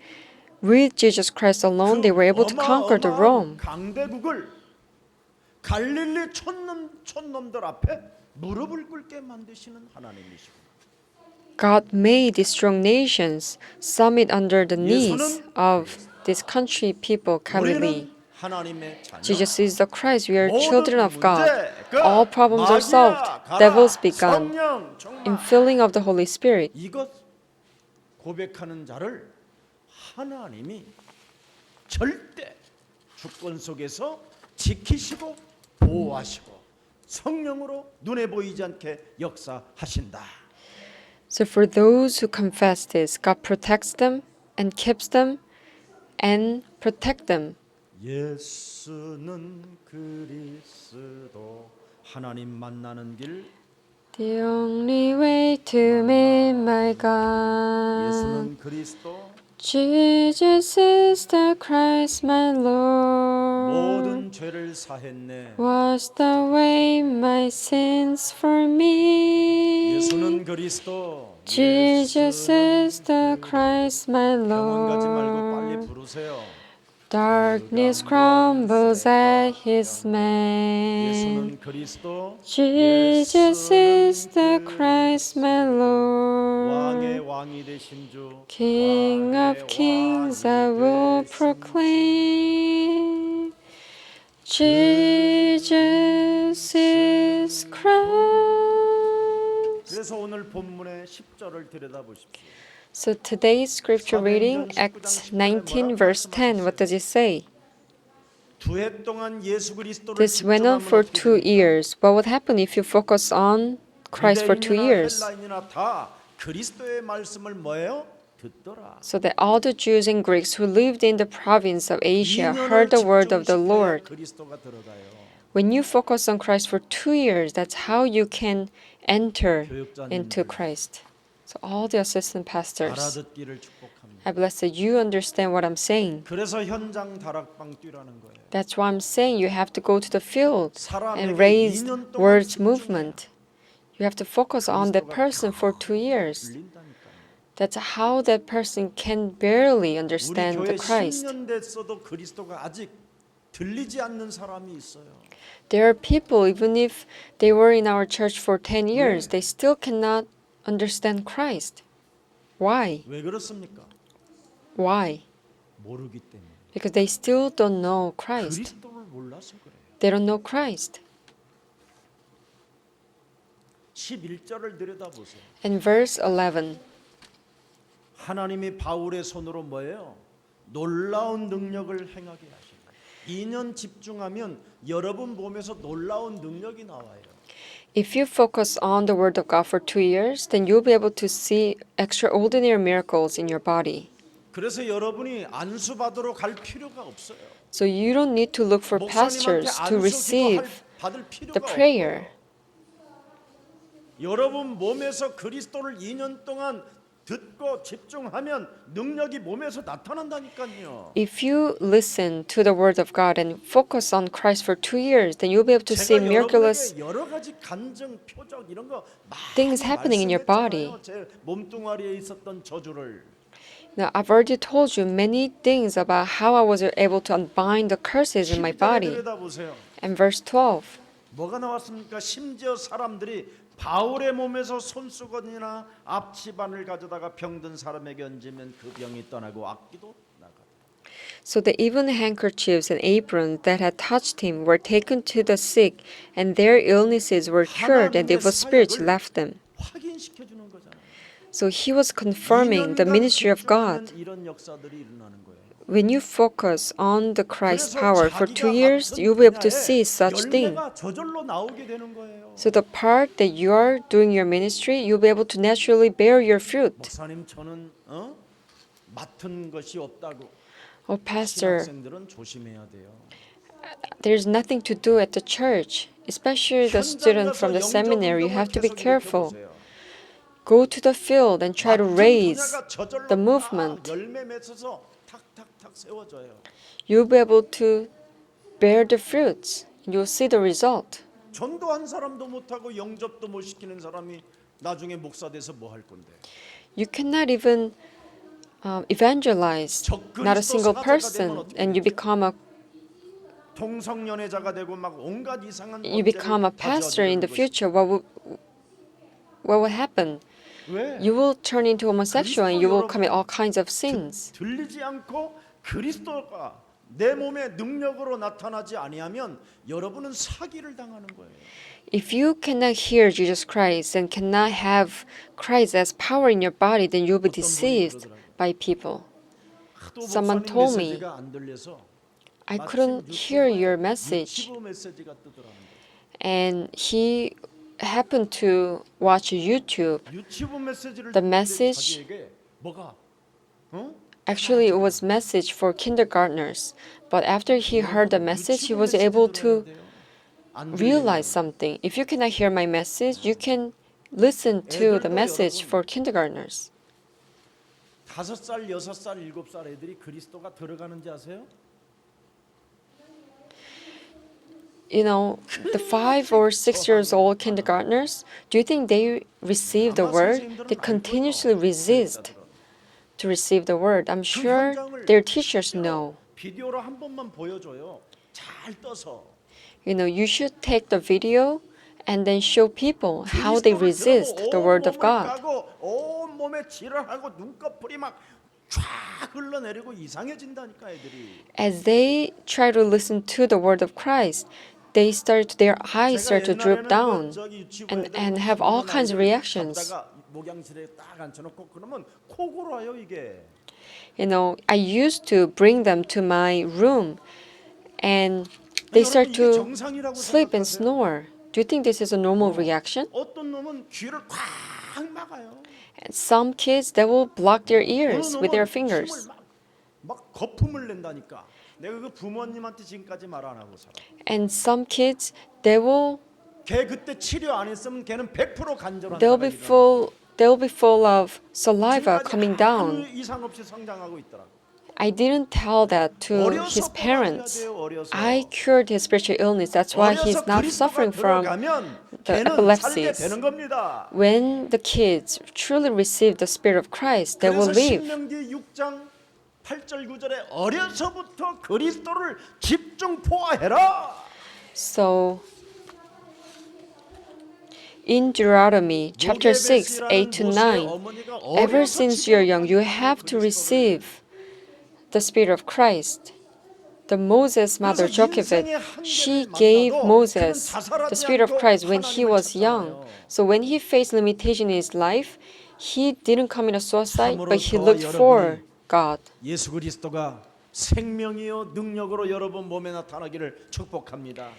with Jesus Christ alone, they were able to conquer the Rome. 강대국을 갈릴리 촌놈들 앞에 무릎을 꿇게 만드시는 하나님이시고 God made these strong nations submit under the knees of this country people Galilee. 우리는 하나님의 자녀. Jesus is the Christ. We are 모든 children of God. 문제, All problems are solved. 마귀야, Devils 가라, be gone. 성령, 충만. Infilling of the Holy Spirit. 이것 고백하는 자를 하나님이 절대 주권 속에서 지키시고 보호하시고 성령으로 눈에 보이지 않게 역사하신다. So for those who confess this, God protects them and keeps them and protect them. 예수는 그리스도 하나님 만나는 길. The only way to meet my God. 예수는 그리스도 Jesus is the Christ, my Lord. 모든 죄를 사했네. Washed away my sins for me. 예수는 그리스도. Jesus is the Christ, my 병원 가지 말고 빨리 Lord. 부르세요. Darkness crumbles at his command. 예수는 그리스도. Jesus is the Christ, my 왕의 Lord. 왕이 되신 주. King of kings, I will proclaim. Jesus is Christ. 그래서 오늘 본문의 10절을 들여다보십시오. So today's scripture reading, Acts 19, verse 10, what does it say? 두 해 동안 예수 그리스도를 This went on for 2 years. What would happen if you focus on Christ for 2 years? 헬라인이나 다 그리스도의 말씀을 뭐예요? 듣더라. So that all the Jews and Greeks who lived in the province of Asia heard the word of the Lord. 그리스도가 들어가요. When you focus on Christ for 2 years, that's how you can enter into Christ. So all the assistant pastors, 알아듣기를 축복합니다. I bless that you understand what I'm saying. 그래서 현장 다락방 뛰라는 거예요. That's why I'm saying you have to go to the field and 사람에게 raise 2년 동안 words 집중해야 movement. You have to focus on that person for 2 years. 들린다니까요. That's how that person can barely 우리 understand 교회 the Christ. 10년 됐어도 그리스도가 아직 들리지 않는 사람이 있어요. There are people, even if they were in our church for 10 years, they still cannot understand Christ. Why? 왜 그렇습니까? Why? 모르기 때문에. Because they still don't know Christ. 그리스도를 몰라서 그래요. They don't know Christ. 11절을 들여다보세요. And verse 11. 하나님이 바울의 손으로 뭐예요? 놀라운 능력을 행하게 하시고 2년 집중하면 여러분 몸에서 놀라운 능력이 나와요. If you focus on the Word of God for 2 years, then you'll be able to see extraordinary miracles in your body. 그래서 여러분이 안수 받으러 갈 필요가 없어요. So you don't need to look for 목사님한테 pastors to 안수 receive 받을 the 필요가 prayer. 없어요. 여러분 몸에서 그리스도를 2년 동안 듣고 집중하면 능력이 몸에서 나타난다니까요. If you listen to the Word of God and focus on Christ for 2 years, then you'll be able to see 제가 miraculous 여러분에게 여러 가지 간증, 표적 이런 거 things happening in your body. 제 몸뚱아리에 있었던 저주를 Now, I've already told you many things about how I was able to unbind the curses in my 12절에 body. 들여다보세요. And verse 12. 뭐가 나왔습니까? 심지어 사람들이 바울의 몸에서 손수건이나 앞치반을 가져다가 병든 사람에게 얹으면 그 병이 떠나고 악기도 나가다. So the even handkerchiefs and aprons that had touched him were taken to the sick, and their illnesses were cured, and evil spirits left them. 확인시켜 주는 거잖아요. So he was confirming the ministry of God. 이런 역사들이 일어나는 거예요. When you focus on the Christ power for 2 years, you'll be able to see such thing. 열매가 저절로 나오게 되는 거예요. So the part that you are doing your ministry, you'll be able to naturally bear your fruit. 목사님 저는 맡은 것이 없다고. Oh, pastor, 신학생들은 조심해야 돼요. there's nothing to do at the church, especially the student from the seminary. You have to be careful. Go to the field and try to raise the movement. 열매 맺어서 탁탁탁 세워져요. You'll be able to bear the fruits. You'll see the result. 전도한 사람도 못하고 영접도 못 시키는 사람이 나중에 목사 돼서 뭐 할 건데? You cannot even evangelize not a single person, and you become a 동성연애자가 되고 막 온갖 이상한 you become a pastor in the future. What will happen? 왜? You will turn into homosexual and you will commit all kinds of sins. 들리지 않고 그리스도가 내 몸의 능력으로 나타나지 아니하면 여러분은 사기를 당하는 거예요. If you cannot hear Jesus Christ and cannot have Christ as power in your body, then you'll be deceived by people. 하도 Someone 목사님 told me, 메시지가 안 들려서 I couldn't hear your message. 유튜브 메시지가 뜨더라는 거예요. And he happened to watch YouTube. 유튜브 메시지를 The 듣는데 message- 자기에게 뭐가 Actually, it was message for kindergartners. But after he heard the message, he was able to realize something. If you cannot hear my message, you can listen to the message for kindergartners. 5살, 6살, 7살 애들이 그리스도가 들어가는지 아세요? You know, the 5 or 6 years old kindergartners, do you think they receive the 아마 word? 선생님들은 They 알고요. continuously resist to receive the word. I'm 그 sure 현장을 their teachers 실제로 know. 비디오로 한 번만 보여줘요. 잘 떠서. You know, you should take the video and then show people how they resist the word of God. 온 몸에 지랄하고 눈꺼풀이 막 쫙 흘러내리고 이상해진다니까 애들이. As they try to listen to the word of Christ, their eyes start to droop down and have all kinds of reactions. 목양실에 딱 앉혀놓고 그러면 코 골아요 이게. You know, I used to bring them to my room and they start 이게 to 정상이라고 sleep and 생각하세요? snore. Do you think this is a normal reaction? 어떤 놈은 귀를 꽉 막아요. And some kids, they will block their 어느 ears with 놈은 their 힘을 fingers. 막 거품을 낸다니까. 내가 그 부모님한테 지금까지 말 안 하고 살아. And some kids, they will 걔 그때 치료 안 했으면 걔는 100% 간절한 they'll be full of saliva coming down. 이상 없이 성장하고 있더라고. I didn't tell that to his parents. I cured his spiritual illness. That's why he's not suffering from the epilepsies. 되는 겁니다. When the kids truly receive the Spirit of Christ, they will 그래서 live. 신명기 6장 8절 9절에 어려서부터 그리스도를 집중 포화해라. So, in Deuteronomy chapter 6, 8 to 9, ever since you're young, you have to receive the Spirit of Christ. The Moses' mother, Jochebed, she gave Moses the Spirit of Christ when he was young. So when he faced limitation in his life, he didn't commit a suicide, but he looked for God. 예수 그리스도가 생명이요 능력으로 여러분 몸에 나타나기를 축복합니다.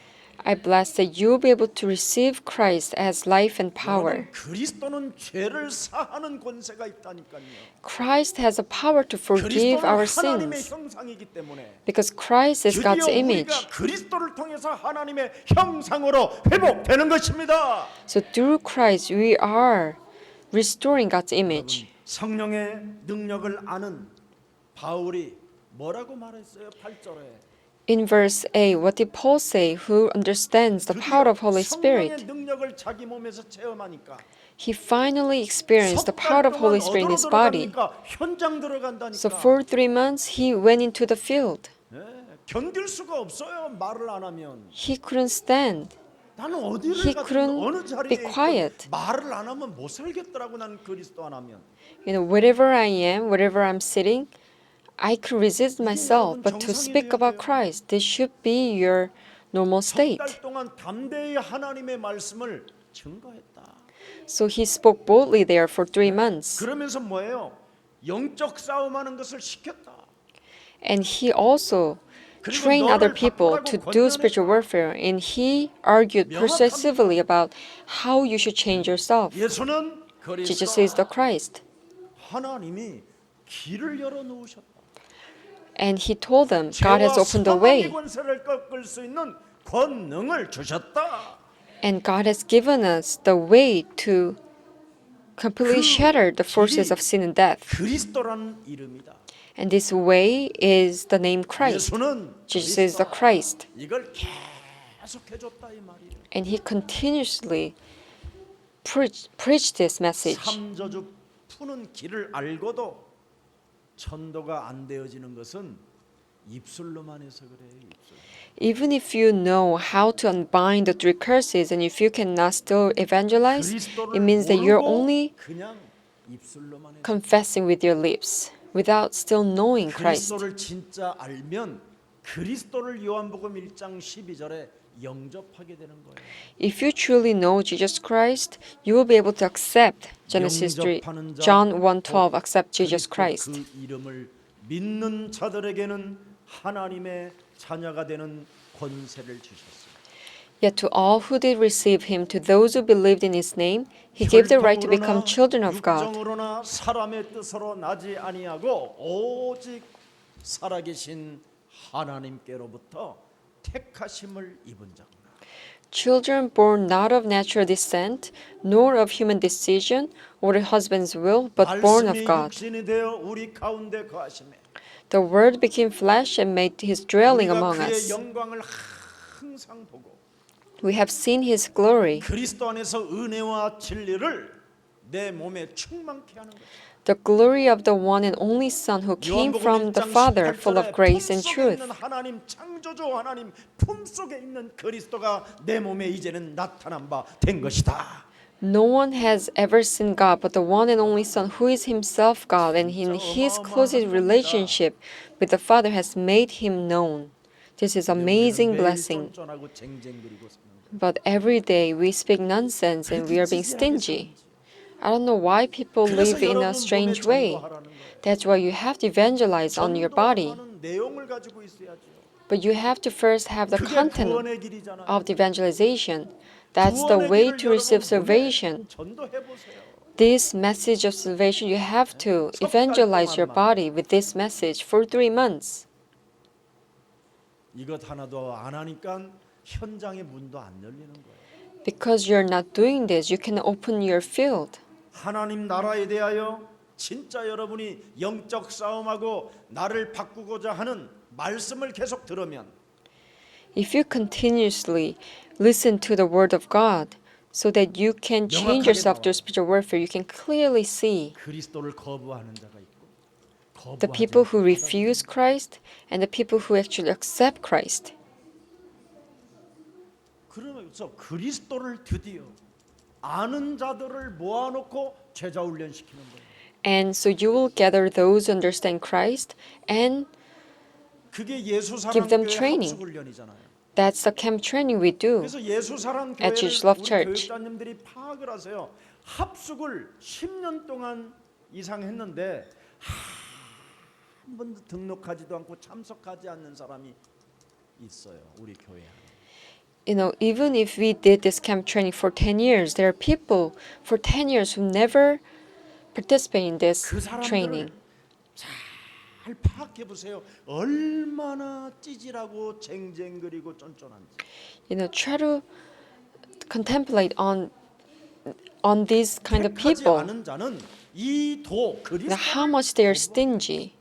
I bless that you will be able to receive Christ as life and power. 여러분, 그리스도는 죄를 사하는 권세가 있다니까요. Christ has the power to forgive 그리스도는 our 하나님의 sins 형상이기 때문에 because Christ is God's 드디어 image. 우리가 그리스도를 통해서 하나님의 형상으로 회복되는 것입니다. So through Christ we are restoring God's image. 성령의 능력을 아는 바울이 뭐라고 말했어요? 8절에 In verse 8, what did Paul say? Who understands the power of Holy Spirit? 성령의 능력을 자기 몸에서 체험하니까 He finally experienced the power of Holy Spirit in his body. 현장 들어간다니까. So for 3 months he went into the field. 네, 견딜 수가 없어요. 말을 안 하면. He couldn't stand. 나는 어디를 He 가든 couldn't 어느 자리에 be quiet. 있든 말을 안 하면 못 살겠더라고. 나는 그리스도 안 하면. You know, wherever I am, wherever I'm sitting, I could resist myself. But to speak about Christ, this should be your normal state. 3달 동안 담대히 하나님의 말씀을 증거했다. So he spoke boldly there for 3 months. 그러면서 뭐예요? 영적 싸움하는 것을 시켰다. And he also trained other people to do spiritual warfare. And he argued persuasively about how you should change yourself. 예수는 Jesus is the 그리스도. Christ. 하나님이 길을 열어 놓으셨다. And he told them, God has opened the way. 권세를 꺾을 수 있는 권능을 주셨다. And God has given us the way to completely shatter the forces of sin and death. 그리스도라는 이름이다. And this way is the name Christ. 예수는 Jesus is the Christ. 이걸 계속 해줬다 이 말이에요. And he continuously preached this message. 삼저주 푸는 길을 알고도 전도가 안 되어지는 것은 입술로만 해서 그래요. 입술. Even if you know how to unbind the 3 curses and if you cannot still evangelize, it means that you're only 그냥 입술로만 해서 confessing with your lips without still knowing Christ. 그리스도를 진짜 알면 그리스도를 요한복음 1장 12절에 영접하게 되는 거예요. If you truly know Jesus Christ, you will be able to accept Genesis 3, John 1:12, accept Jesus Christ. 그 이름을 믿는 자들에게는 하나님의 자녀가 되는 권세를 주셨어요. Yet to all who did receive him, to those who believed in his name, he gave the right to become children of God. 육정으로나 사람의 뜻으로 나지 아니하고 오직 살아계신 하나님께로부터 택하심을 입은 자구나. Children born not of natural descent, nor of human decision or the husband's will, but born of 말씀이 God. 육신이 되어 우리 가운데 거하시매 The Word became flesh and made his dwelling 우리가 among 그의 us. 영광을 항상 보고 We have seen his glory. 그리스도 안에서 은혜와 진리를 내 몸에 충만케 하는 거죠. The glory of the one and only Son who came from the Father, full of grace and truth. 하나님 창조주 하나님 품속에 있는 그리스도가 내 몸에 이제는 나타난 바 된 것이다. No one has ever seen God but the one and only Son who is himself God, and in his closest relationship with the Father has made him known. This is amazing blessing. 쫀쫀하고 쟁쟁그리고 사는 거예요. But every day we speak nonsense and we are being stingy. I don't know why people live in a strange way. That's why you have to evangelize on your body. 전도하는 내용을 가지고 있어야죠. But you have to first have the 그게 content 구원의 길이잖아요. of the evangelization. That's the way to receive salvation. 전도해 보세요. This message of salvation, you have to evangelize your body with this message for 3 months. 이것 하나도 안 하니까 현장의 문도 안 열리는 거예요. Because you're not doing this, you can open your field. 하나님 나라에 대하여 진짜 여러분이 영적 싸움하고 나를 바꾸고자 하는 말씀을 계속 들으면 If you continuously listen to the word of God so that you can change yourself through spiritual warfare, you can clearly see 그리스도를 거부하는 자가 있고 the people who refuse Christ and the people who actually accept Christ. 그러면서 그리스도를 드디어 아는 자들을 모아놓고 제자 훈련시키는 거예요. And so you will gather those who understand Christ, and 그게 예수 Give them 사랑교회 training. 합숙 훈련이잖아요. that's the camp training we do. 그래서 예수 사랑교회를 At Jesus Love 우리 Church. 교육자님들이 파악을 하세요. 합숙을 10년 동안 이상 했는데 한 번도 등록하지도 않고 참석하지 않는 사람이 있어요. 우리 교회 안에. You know, even if we did this camp training for 10 years, there are people for 10 years who never participate in this 그 사람들을 training. 잘 파악해 보세요. 얼마나 찌질하고 쟁쟁그리고 쫀쫀한지. You know, try to contemplate on these kind of 택하지 people. 않은 자는 이도 You know, how 그리스도 much they are stingy.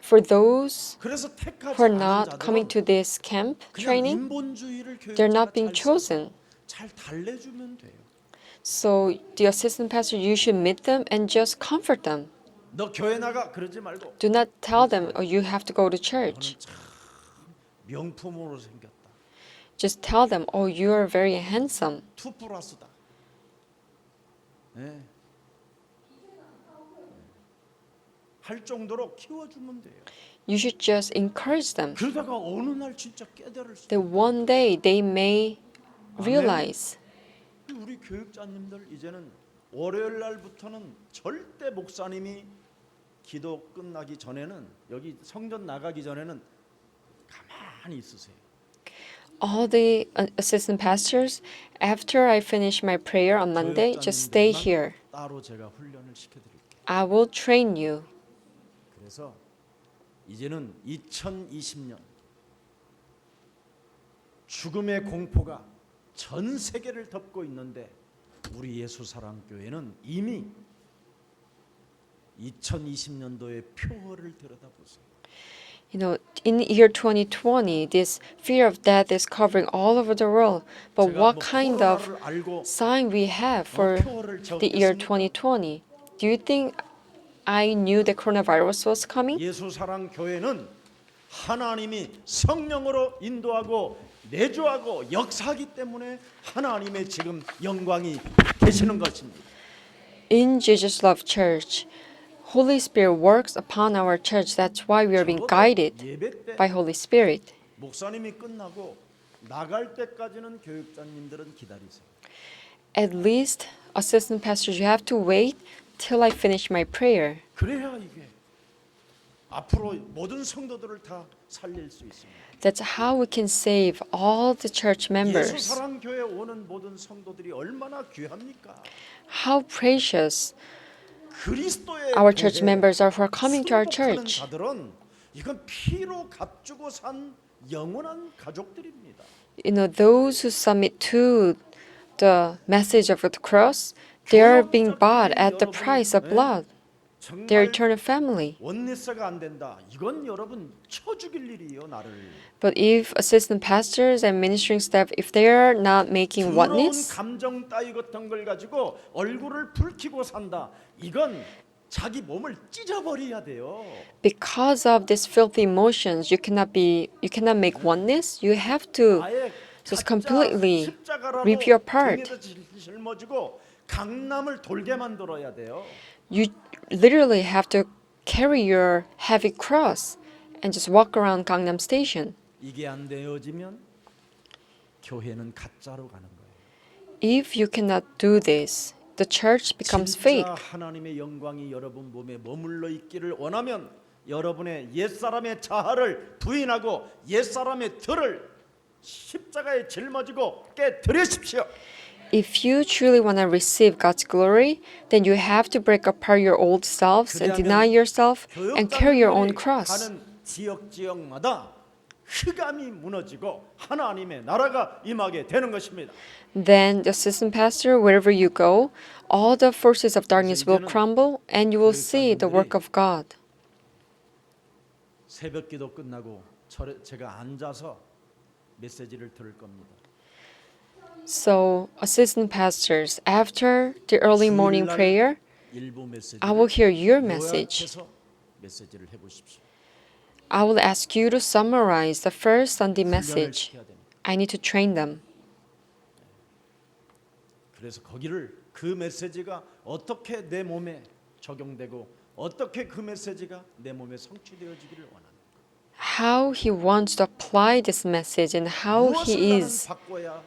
For those 그래서 택하지 who are 않은 not coming 자들은 to this camp 그냥 training, 인본주의를 they're 교육자가 not being 잘 chosen. 써서 잘 달래주면 돼요. So the assistant pastor, you should meet them and just comfort them. 너 교회 나가 그러지 말고 Do not tell them, oh, you have to go to church. 너는 참 명품으로 생겼다. Just tell them, oh, you are very handsome. 2+다. 네. 할 정도로 키워주면 돼요. You should just encourage them. 그러다가 어느 날 진짜 깨달을 수 That one day they may realize. 우리 교육자님들 이제는 월요일 날부터는 절대 목사님이 기도 끝나기 전에는 여기 성전 나가기 전에는 가만히 있으세요. All the assistant pastors, after I finish my prayer on Monday, just stay here. 따로 제가 훈련을 시켜드릴게요. I will train you. 그래서 이제는 2020년 죽음의 공포가 전 세계를 덮고 있는데 우리 예수사랑교회는 이미 2020년도의 표어를 들여다보세요. You know, in the year 2020, this fear of death is covering all over the world. But 제가 what 뭐 kind of 코로나를 알고 sign we have for 표어를 the year 적겠습니까? 2020? Do you think I knew the coronavirus was coming? 예수사랑교회는 하나님이 성령으로 인도하고 내주하고 역사하기 때문에 하나님의 지금 영광이 계시는 것입니다. In Jesus Love Church, Holy Spirit works upon our church. That's why we are being 적어도 guided 예배 때 by Holy Spirit. 목사님이 끝나고 나갈 때까지는 교육자님들은 기다리세요. At least, assistant pastors, you have to wait till I finish my prayer. 그래야 이게 앞으로 모든 성도들을 다 살릴 수 있습니다. That's how we can save all the church 예수 members. 사랑 교회 오는 모든 성도들이 얼마나 귀합니까? How precious 그리스도의 our church 교회에 members are who are coming to our 순복하는 church. 자들은 이건 피로 값주고 산 영원한 가족들입니다. Those who submit to the message of the cross, they are being bought at the price of blood. Their 정말 eternal family. 원리스가 안 된다. 이건 여러분 쳐 죽일 일이에요, 나를. But if assistant pastors and ministering staff, if they are not making 더러운 oneness, 감정 따위 같은 걸 가지고 얼굴을 붉히고 산다. 이건 자기 몸을 찢어버려야 돼요. because of these filthy emotions, you cannot make oneness. You have to 아예 just 가짜 completely 십자가라도 rip you apart. 등에다 짊어지고 강남을 돌게 만들어야 돼요. You literally have to carry your heavy cross and just walk around Gangnam Station. 이게 안 되어지면 교회는 가짜로 가는 거예요. If you cannot do this, the church becomes 진짜 fake. 하나님의 영광이 여러분 몸에 머물러 있기를 원하면 여러분의 옛사람의 자아를 부인하고 옛사람의 들을 십자가에 짊어지고 깨뜨리십시오. If you truly want to receive God's glory, then you have to break apart your old selves and deny yourself and carry your own 교육자들이 cross. 가는 지역마다 흑암이 무너지고 하나님의 나라가 임하게 되는 것입니다. Then the assistant pastor, wherever you go, all the forces of darkness will crumble and you will see the work of God. 새벽기도 끝나고 제가 앉아서 메시지를 들을 겁니다. So, assistant pastors, after the early morning 주일날 prayer, 일부 메시지를 I will hear your message. 요약해서 메시지를 해보십시오. I will ask you to summarize the first Sunday 훈련을 message. 시켜야 됩니다. I need to train them. 그래서 거기를 그 메시지가 어떻게 내 몸에 적용되고 어떻게 그 메시지가 내 몸에 성취되어지기를 원합니다. How he wants to apply this message and how 무엇을 he 나는 is, 바꿔야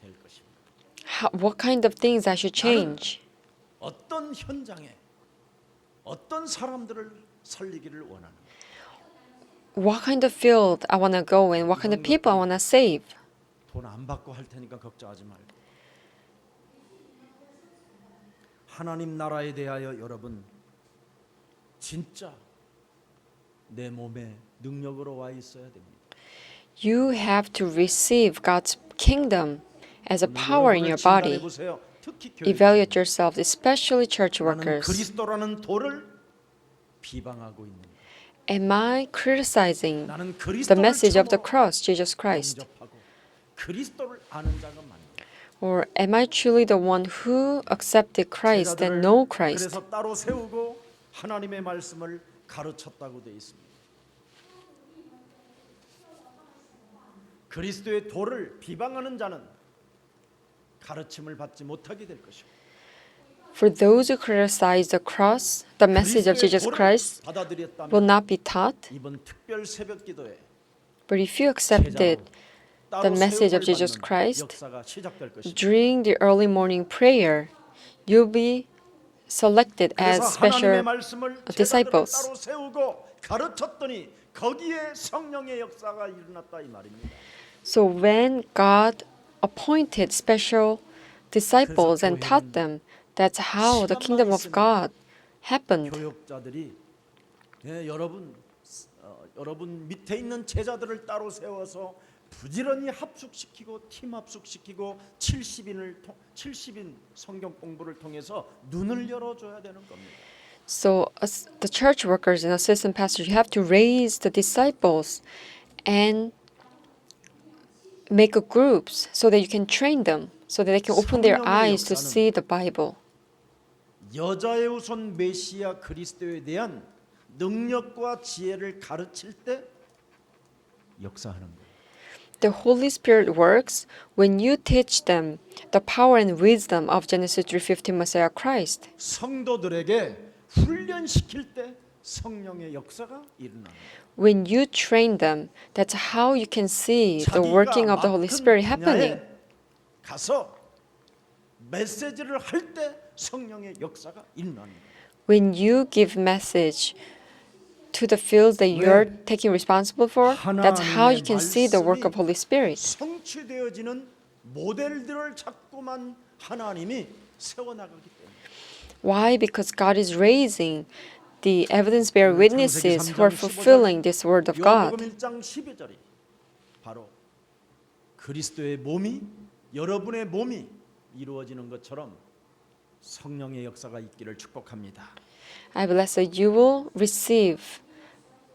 될 것입니다. what kind of things I should change. 어떤 현장에 어떤 사람들을 살리기를 원하는 What kind of field I want to go in, what kind of people I want to save. 돈 안 받고 할 테니까 걱정하지 말고 하나님 나라에 대하여 여러분 진짜 내 몸에 능력으로 와 있어야 됩니다. You have to receive God's kingdom as a power in your body. 보세요. 특히 Evaluate yourselves, especially church 나는 workers. 그리스도라는 돌을 비방하고 있는 거예요. Am I criticizing 나는 the 그리스도를 message of the 참어 cross, Jesus Christ? 영접하고 그리스도를 아는 자가 많다. Or am I truly the one who accepted Christ and know Christ? 그래서 따로 세우고 하나님의 말씀을 가르쳤다고 되어 있습니다. 그리스도의 도를 비방하는 자는 가르침을 받지 못하게 될 것이고 For those who criticize the cross, the message of Jesus Christ will 받아들였다면 not be taught. 이번 특별 새벽기도에 But if you accepted the message of Jesus Christ 역사가 시작될 것입니다. during the early morning prayer, you'll be selected as 그래서 하나님의 special 말씀을 제자들을 disciples. 따로 세우고 가르쳤더니 거기에 성령의 역사가 일어났다 이 말입니다. So when God appointed special disciples and taught them, that's how the kingdom of God happened. 교육자들이 여러분 밑에 있는 제자들을 따로 세워서 부지런히 합숙시키고 팀 합숙시키고 70인 성경 공부를 통해서 눈을 열어줘야 되는 겁니다. So as the church workers and assistant pastors, you have to raise the disciples and make groups so that you can train them, so that they can open their eyes to see the Bible. 여자의 우선 메시아 그리스도에 대한 능력과 지혜를 가르칠 때 역사하는 거예요. The Holy Spirit works when you teach them the power and wisdom of Genesis 3:15 Messiah Christ. 성도들에게 훈련시킬 때 성령의 역사가 일어납니다. When you train them, that's how you can see the working of the Holy Spirit happening. 가서 메시지를 할 때 성령의 역사가 일어납니다. When you give message to the fields that you're taking responsible for, that's how you can see the work of Holy Spirit. 성취되어지는 모델들을 자꾸만 하나님이 세워나가기 때문에. Why? Because God is raising the evidence-bearing witnesses who are fulfilling this word of God. 요한복음 1장 12절이 바로 그리스도의 몸이 여러분의 몸이 이루어지는 것처럼 성령의 역사가 있기를 축복합니다. I bless that you will receive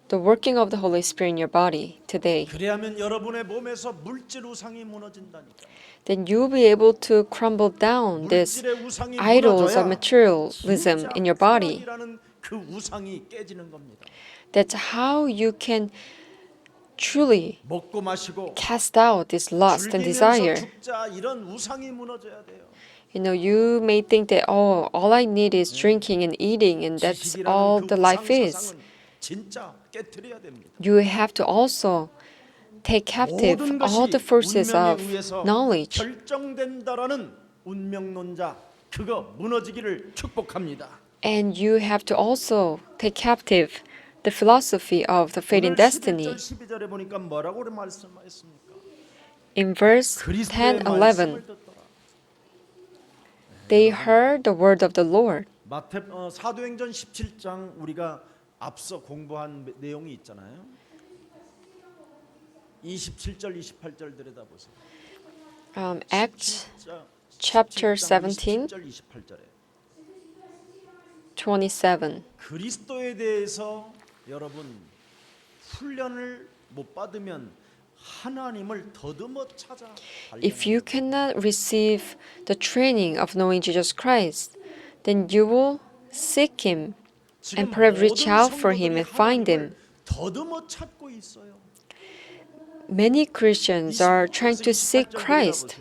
the working of the Holy Spirit in your body today. 그래야면 여러분의 몸에서 물질 우상이 무너진다니까. Then you will be able to crumble down these 물질의 우상이 idols of 무너져야 materialism 진짜 in your body. 사랑이라는 그 우상이 깨지는 겁니다. That's how you can truly 먹고 마시고 cast out this lust and 즐기면서 desire. 죽자 이런 우상이 무너져야 돼요. You know, you may think that, oh, all I need is drinking and eating, and that's all 지식이라는 the 그 life 우상 is. 사상은 진짜 깨트려야 됩니다. You have to also take captive 모든 all 것이 the forces 운명에 of 의해서 knowledge. 결정된다라는 운명론자 그거 무너지기를 축복합니다. And you have to also take captive the philosophy of the fate and destiny. 11절 12절에 보니까 뭐라고 말씀하셨습니까? In verse 10, 그리스도의 11, 말씀을 듣더라. they heard the word of the Lord. 사도행전 17장 우리가 앞서 공부한 내용이 있잖아요. 27절 28절 들여다보세요. Acts chapter 17, 27절 28절에 27. 그리스도에 대해서 여러분 훈련을 못 받으면 하나님을 더듬어 찾아 If you cannot receive the training of knowing Jesus Christ, then you will seek Him and pray, reach out for Him and find Him. 더듬어 찾고 있어요. Many Christians are trying to seek Christ.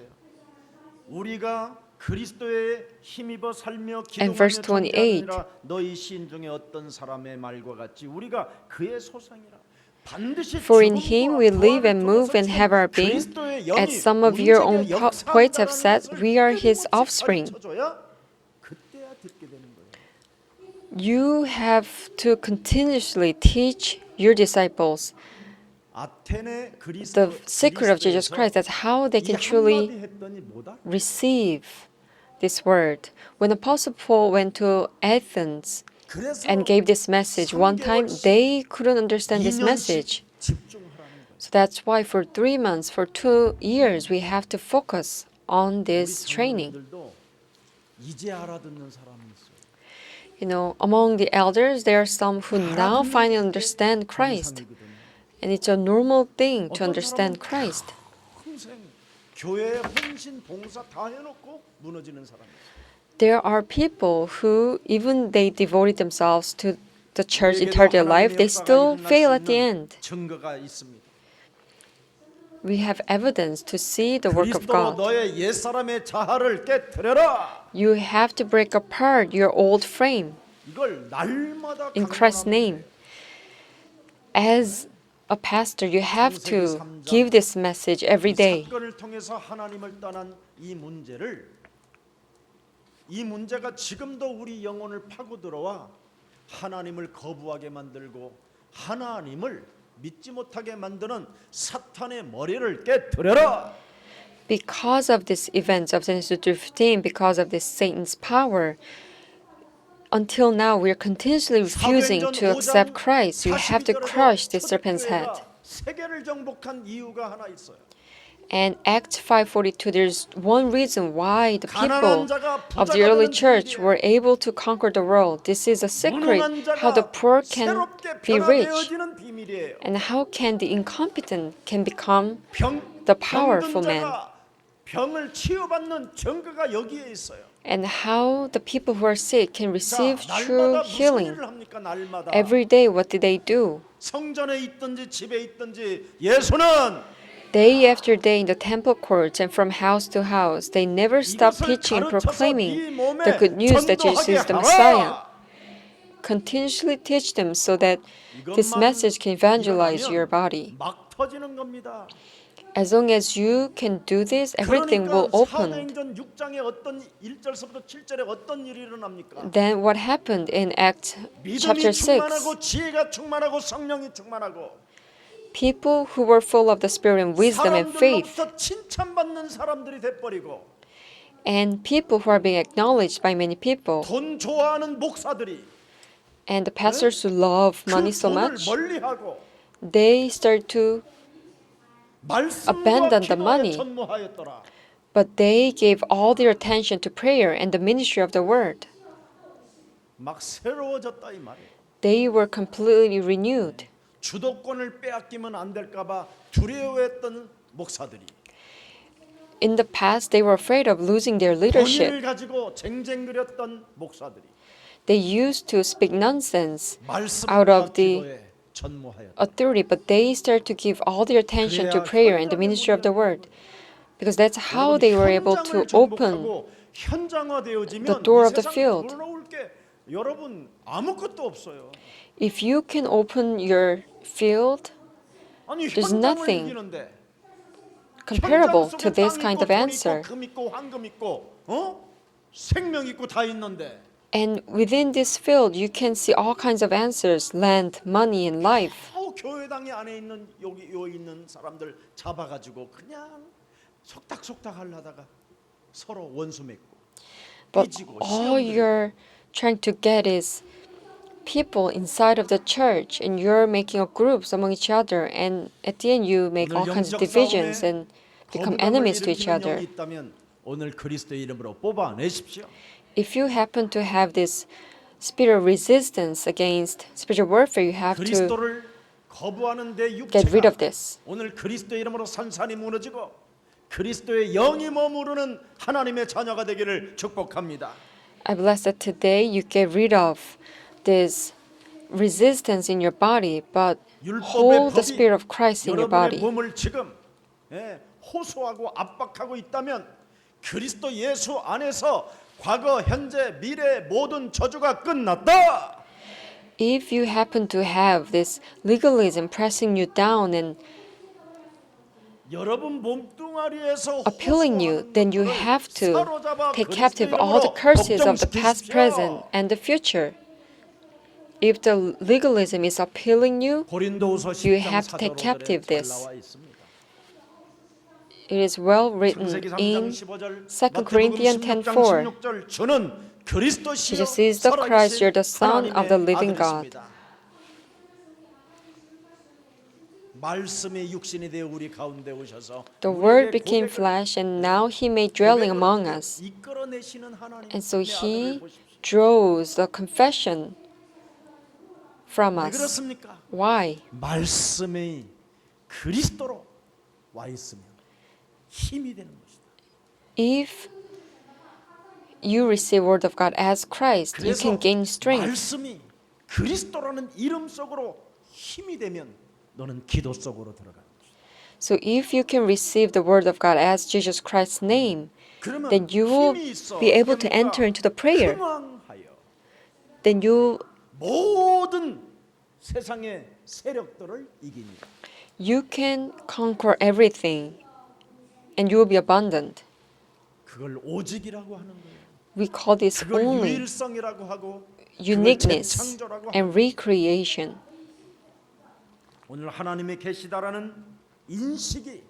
우리가 그리스도의 힘입어 살며 And verse 기도하며 28. 존재하느라 너희 시인 중에 어떤 사람의 말과 같이 우리가 그의 소상이라. 반드시 For in Him we live and move and have our being. As some of your own poets have said, we are His offspring. 그때야 듣게 되는 거예요. You have to continuously teach your disciples 아테네 the secret of Jesus Christ. That's how they can truly 했더니 뭐다? receive this word. When Apostle Paul went to Athens and gave this message one time, they couldn't understand this message. So that's why for 3 months, for 2 years, we have to focus on this training. 이제 알아듣는 사람이 있어요. You know, among the elders, there are some who now finally understand Christ. And it's a normal thing to understand Christ. 평생 교회에 헌신 봉사 다 해놓고 무너지는 사람이 있어요. There are people who, even they devoted themselves to the church entire their life, they still fail at the end. 증거가 있습니다. We have evidence to see the work of 그리스도로 God. 너의 옛 사람의 자아를 깨트려라. You have to break apart your old frame 이걸 날마다 in Christ's name. As a pastor, you have to give this message every day. 사건을 통해서 하나님을 떠난 이 문제가 지금도 우리 영혼을 파고 들어와 하나님을 거부하게 만들고 하나님을 믿지 못하게 만드는 사탄의 머리를 깨트려라. Because of these events of Genesis 3:15, because of this Satan's power, until now we are continuously refusing to accept Christ. You have to crush the serpent's head. 세계를 정복한 이유가 하나 있어요. And Acts 5:42, there's one reason why the people of the early church were able to conquer the world. This is a secret how the poor can be rich and how can the incompetent can become the powerful man. 병을 치유받는 증거가 여기에 있어요. And how the people who are sick can receive true 날마다 무슨 healing. 일을 합니까? 날마다 Every day, what did they do? 성전에 있든지 집에 있든지 예수는 Day after day in the temple courts and from house to house, they never stop 이것을 teaching and 가르쳐서 proclaiming 네 몸에 the good news that Jesus 전도하게 is the Messiah. 하라. continuously teach them so that this 이것만 message can evangelize your 일어나면 body. 막 터지는 겁니다. As long as you can do this, everything will 그러니까 open. 사도행전 6장에 어떤 1절서부터 7절에 어떤 일이 일어납니까? Then what happened in Acts chapter 믿음이 6? 충만하고 지혜가 충만하고 성령이 충만하고 People who were full of the Spirit and wisdom and faith, 사람들로부터 칭찬받는 사람들이 돼버리고 and people who are being acknowledged by many people, 돈 좋아하는 목사들이 and the pastors who love 그 money so 돈을 much, 멀리하고 they start to, 말씀과 abandon the 기도에 money. 전무하였더라. but they gave all their attention to prayer and the ministry of the word. 막 새로워졌다 이 말이에요. They were completely renewed. 주도권을 빼앗기면 안 될까봐 두려워했던 목사들이 In the past, they were afraid of losing their leadership. 본인을 가지고 쟁쟁그렸던 목사들이 They used to speak nonsense out 말씀과 of the 기도에 전무하였다. authority, but they started to give all their attention to prayer and the ministry of the word. Because that's how they were able to open 현장화되어지면 the door of the 이 세상 field. 들어올 게 여러분 아무것도 없어요. If you can open your field, 아니 There's 현장을 nothing 이기는데 comparable 현장 to 속에 this 땅 kind 있고 of 돈 answer. 있고 금 있고 황금 있고 생명 있고 다 있는데 And within this field, you can see all kinds of answers: land, money, and life. 교회당에 안에 있는 여기 있는 사람들 잡아가지고 그냥 속닥속닥 하려다가 서로 원수 맺고 But 삐지고 all 시험들고 you're trying to get is people inside of the church, and you're making a groups among each other, and at the end, you make all 오늘 kinds of 영적 divisions 싸움에 and become 거부감을 enemies to each 일으키는 other. 영이 있다면 오늘 그리스도의 이름으로 뽑아내십시오. If you happen to have this spirit of resistance against spiritual warfare, you have to 그리스도를 거부하는 내 get rid 육체가 of this. 오늘 그리스도의 이름으로 산산이 무너지고 그리스도의 영이 머무르는 하나님의 자녀가 되기를 축복합니다. I bless that today you get rid of this resistance in your body, but 율법의 hold the 법이 spirit of Christ in your 여러분의 body. 몸을 지금 호소하고 압박하고 있다면 그리스도 예수 안에서 과거, 현재, 미래 모든 저주가 끝났다. If you happen to have this legalism pressing you down and 여러분 몸뚱아리에서 appealing you, 호소하는 then you 것들을 have to 사로잡아 take 그리스도 captive all the 이름으로 curses of the past, 걱정시키십시오. present, and the future. If the legalism is appealing you, 고린도후서 you 10장 have to take 4절에 captive 잘 this. 나와 있습니다. it is well written 창세기 3장 in 15절, 2 Corinthians 16장 10:4. 16절 주는 그리스도시요 Jesus is the Christ, you're the Son of the 하나님의 living God. 아들이십니다. 말씀의 육신이 되어 우리 가운데 오셔서 The Word 우리에게 became 고백을 flesh, and now He made dwelling among us. 이끌어내시는 하나님의 And so 아들을 He 보십시오. draws the confession from 왜 us. 그렇습니까? Why? 말씀이 그리스도로 와 있으면 힘이 되는 것이다. If you receive Word of God as Christ, you 그래서 can gain strength. 말씀이 그리스도라는 이름 속으로 힘이 되면 너는 기도 속으로 들어가는 것이다. So if you can receive the Word of God as Jesus Christ's name, 그러면 then you will 힘이 있어. be able to 그러니까 enter into the prayer. 흥왕하여 Then you 모든 세상의 세력들을 이깁니다. can conquer everything, and you will be abundant. 그걸 오직이라고 하는 거예요. We call this 그걸 only 유일성이라고 하고 그걸 uniqueness 재창조라고 and 하고 recreation. 오늘 하나님의 계시다라는 인식이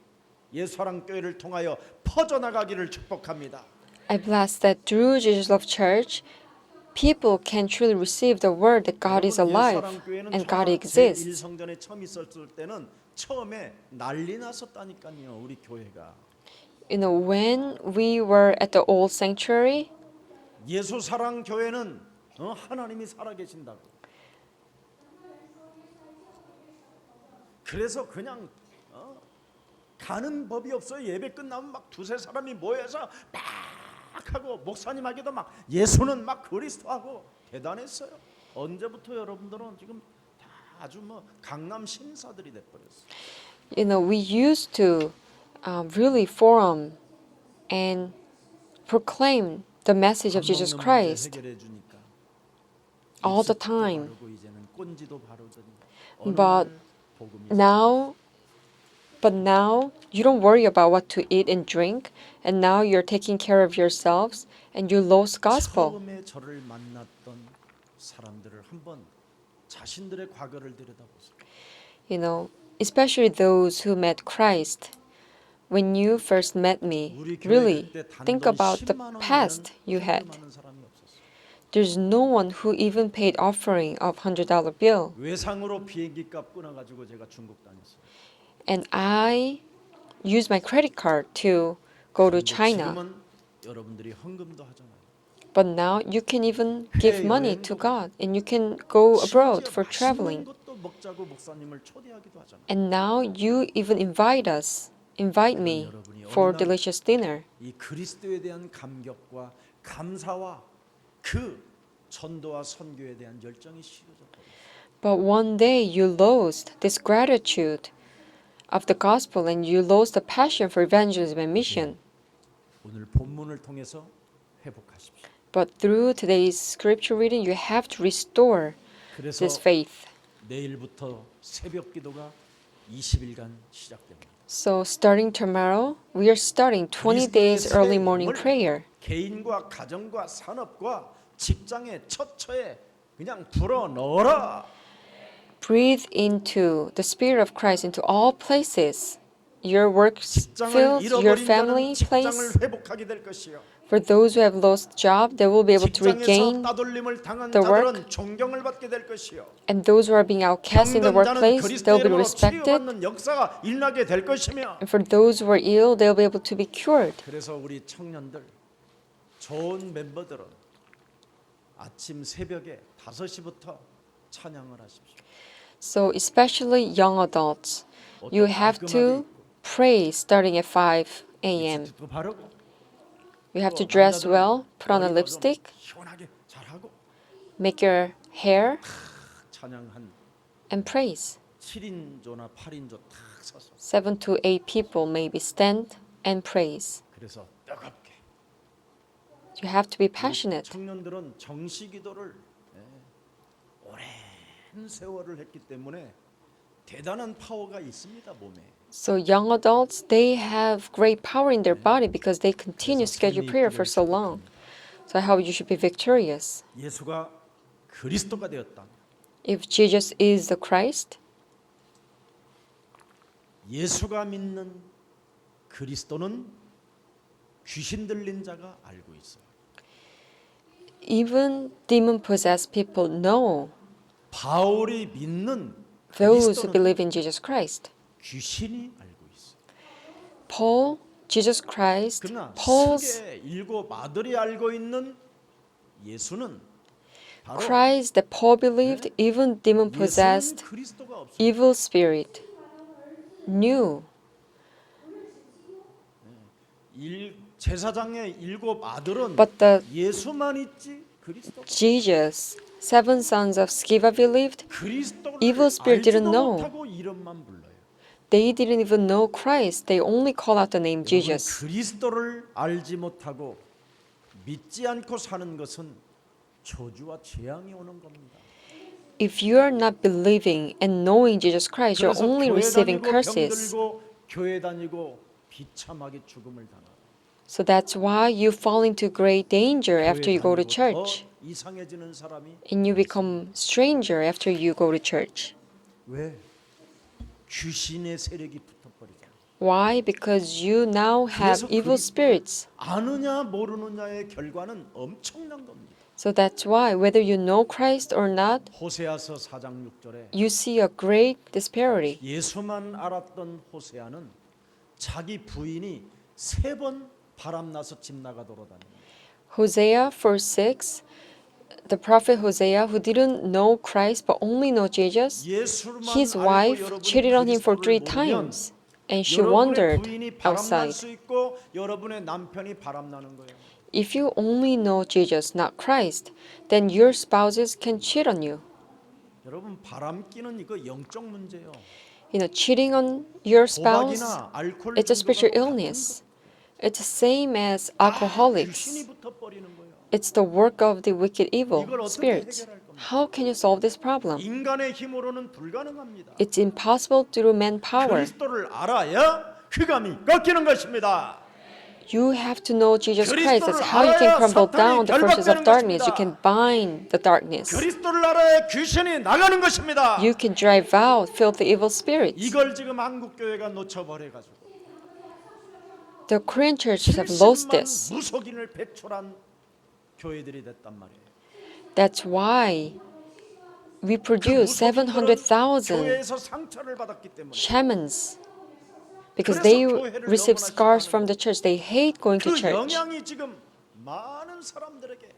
예수사랑교회를 통하여 퍼져나가기를 축복합니다. I bless that through Jesus Love Church, people can truly receive the word that God is alive and God exists. 제1성전에 처음 있었을 때는 처음에 난리 났었다니까요. 우리 교회가 You know, when we were at the old sanctuary, 예수사랑교회는 하나님이 살아계신다고. 그래서 그냥 가는 법이 없어요. 예배 끝나면 막 두세 사람이 모여서 막 하고 목사님에게도 막 예수는 막 그리스도하고 대단했어요. 언제부터 여러분들은 지금 다 아주 뭐 강남 신사들이 돼버렸어요. you know, we used to really forum and proclaim the message of Jesus Christ. 해결해 주니까 all the 입술도 time. 바르고 이제는 꼰지도 바르더니 But 어느 날 복음이 now you don't worry about what to eat and drink, and now you're taking care of yourselves and you lost gospel. 처음에 저를 만났던 사람들을 한번 자신들의 과거를 들여다보세요. You know, especially those who met Christ. When you first met me, 우리 교회 really 그때 think 단돈 about the 10만 원 past you had. 헌금하는 사람이 없었어요. There's no one who even paid offering of $100 bill. 외상으로 비행기 값 끊어가지고 제가 중국 다녔어요. And I used my credit card to go to 근데 China. 지금은 여러분들이 헌금도 하잖아요. But now you can even give money to 해외여행도 God and you can go abroad 심지어 for 맛있는 traveling. 것도 먹자고 목사님을 초대하기도 하잖아요. And now you even invite me for delicious dinner. 이 그리스도에 대한 감격과 감사와 그 전도와 선교에 대한 열정이 식어져 버렸어요. But one day you lost this gratitude of the gospel and you lost the passion for evangelism and mission. 오늘 본문을 통해서 회복하십시오. But through today's scripture reading, you have to restore 그래서 this faith. 내일부터 새벽 기도가 20일간 시작됩니다. So starting tomorrow, we are starting 20 days early morning prayer. 개인과 가정과 산업과 직장의 처처에 그냥 불어 넣어라. Breathe into the Spirit of Christ into all places. Your work 직장을 fields, your 잃어버린 family 자는 place. 직장을 회복하게 될 것이요. For those who have lost job, they will be able to 직장에서 regain, 따돌림을 당한 the work. 자들은 존경을 받게 될 것이요. and those who are being outcast in the 병든 자는 workplace, 그리스도의 they'll be 이름으로 respected. 치유받는 역사가 일어나게 될 것이며. And for those who are ill, they'll be able to be cured. 그래서 우리 청년들, 좋은 멤버들은 아침 새벽에 5시부터 찬양을 하십시오. So especially young adults, you have to pray starting at 5 a.m. 립스틱도 바르고 You have to 또 dress 남자들은 well, put on a 머리도 좀 lipstick, 시원하게 잘하고 make your hair, 찬양 한 and praise. 7인조나 8인조 탁 서서 7 to 8 people maybe stand and praise. 그래서 뜨겁게 You have to be 우리 passionate. 청년들은 정시 기도를 오랜 세월을 했기 때문에 대단한 파워가 있습니다 몸에. So young adults, they have great power in their body because they continue 그래서 scheduled 승리 prayer 있기를 for so long. 축복합니다. So I hope you should be victorious. 예수가 그리스도가 되었다. If Jesus is the Christ, 예수가 믿는 그리스도는 귀신 들린 자가 알고 있어요. even demon-possessed people know 바울이 믿는 those who 그리스도는 believe in Jesus Christ. 귀신이 알고 있어요. Paul, Jesus Christ, 그러나 Paul's 세계 일곱 아들이 알고 있는 예수는 바로 Christ that Paul believed, even 예수는 demon-possessed 그리스도가 없어요. evil spirit knew. 제사장의 일곱 아들은 But the 예수만 있지 그리스도 Jesus, 7 sons of Sceva believed, 그리스도를 evil spirit 알지도 didn't know. 못하고 이름만 불러요. they didn't even know Christ. They only call out the name 여러분, Jesus. 그리스도를 알지 못하고 믿지 않고 사는 것은 저주와 재앙이 오는 겁니다. If you are not believing and knowing Jesus Christ, you're 그래서 only 교회 receiving 다니고 curses. 병들고 교회 다니고 비참하게 죽음을 당하고 So that's why you fall into great danger after you go to church. 더 이상해지는 사람이 And you become stranger after you go to church. 왜? 귀신의 세력이 붙어버리잖아. Why? Because you now have 그래서 evil spirits. 아느냐 모르느냐의 결과는 엄청난 겁니다. So that's why whether you know Christ or not, 호세아서 4장 6절에 you see a great disparity. 예수만 알았던 호세아는 자기 부인이 3번 바람나서 집 나가 돌아다닙니다. Hosea 4:6, the prophet Hosea, who didn't know Christ but only know Jesus, 예수만 his 알고 wife 여러분이 cheated on him for 3 그리스도를 모르면 times, and she 여러분의 wandered 부인이 바람날 outside. 수 있고 여러분의 남편이 바람나는 거예요. If you only know Jesus, not Christ, then your spouses can cheat on you. 여러분 바람기는 이거 영적 문제예요. You know, cheating on your spouse, 도박이나 알코올 it's a spiritual 중독하고 illness. It's the same as 다 alcoholics. 귀신이 붙어버리는 거예요. It's the work of the wicked evil 이걸 어떻게 spirits. 해결할 겁니까? How can you solve this problem? 인간의 힘으로는 불가능합니다. It's impossible through manpower. 그리스도를 알아야 흑암이 꺾이는 것입니다. You have to know Jesus Christ. That's how you can crumble down the forces of darkness. You can bind the darkness. 그리스도를 알아야 귀신이 나가는 것입니다. You can drive out filthy evil spirits. 이걸 지금 한국 교회가 놓쳐버려 가지고 The Korean churches have lost 70만 this. 무속인을 배출한 교회들이 됐단 말이에요. That's why we 그 produce 무속인들은 700,000 교회에서 상처를 받았기 때문에 shamans because they receive scars from the church. They hate going to 그 church. 영향이 지금 많은 사람들에게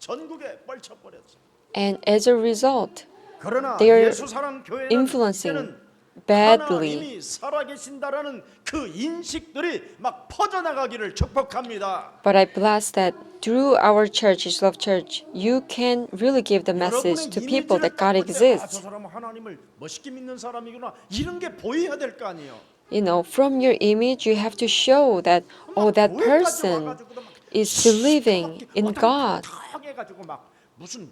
전국에 뻗쳐버렸어요. And as a result, 그러나 They are 예수 사랑 교회는 influencing 이제는 badly. 하나님이 살아계신다라는 그 인식들이 막 퍼져나가기를 축복합니다. But I bless that through our church, His Love Church, you can really give the message to people that God 저 exists. 사람은 하나님을 멋있게 믿는 사람이구나 이런 게 보여야 될 거 아니에요. You know, from your image, you have to show that, oh, that person is believing in God. 해가지고 막 무슨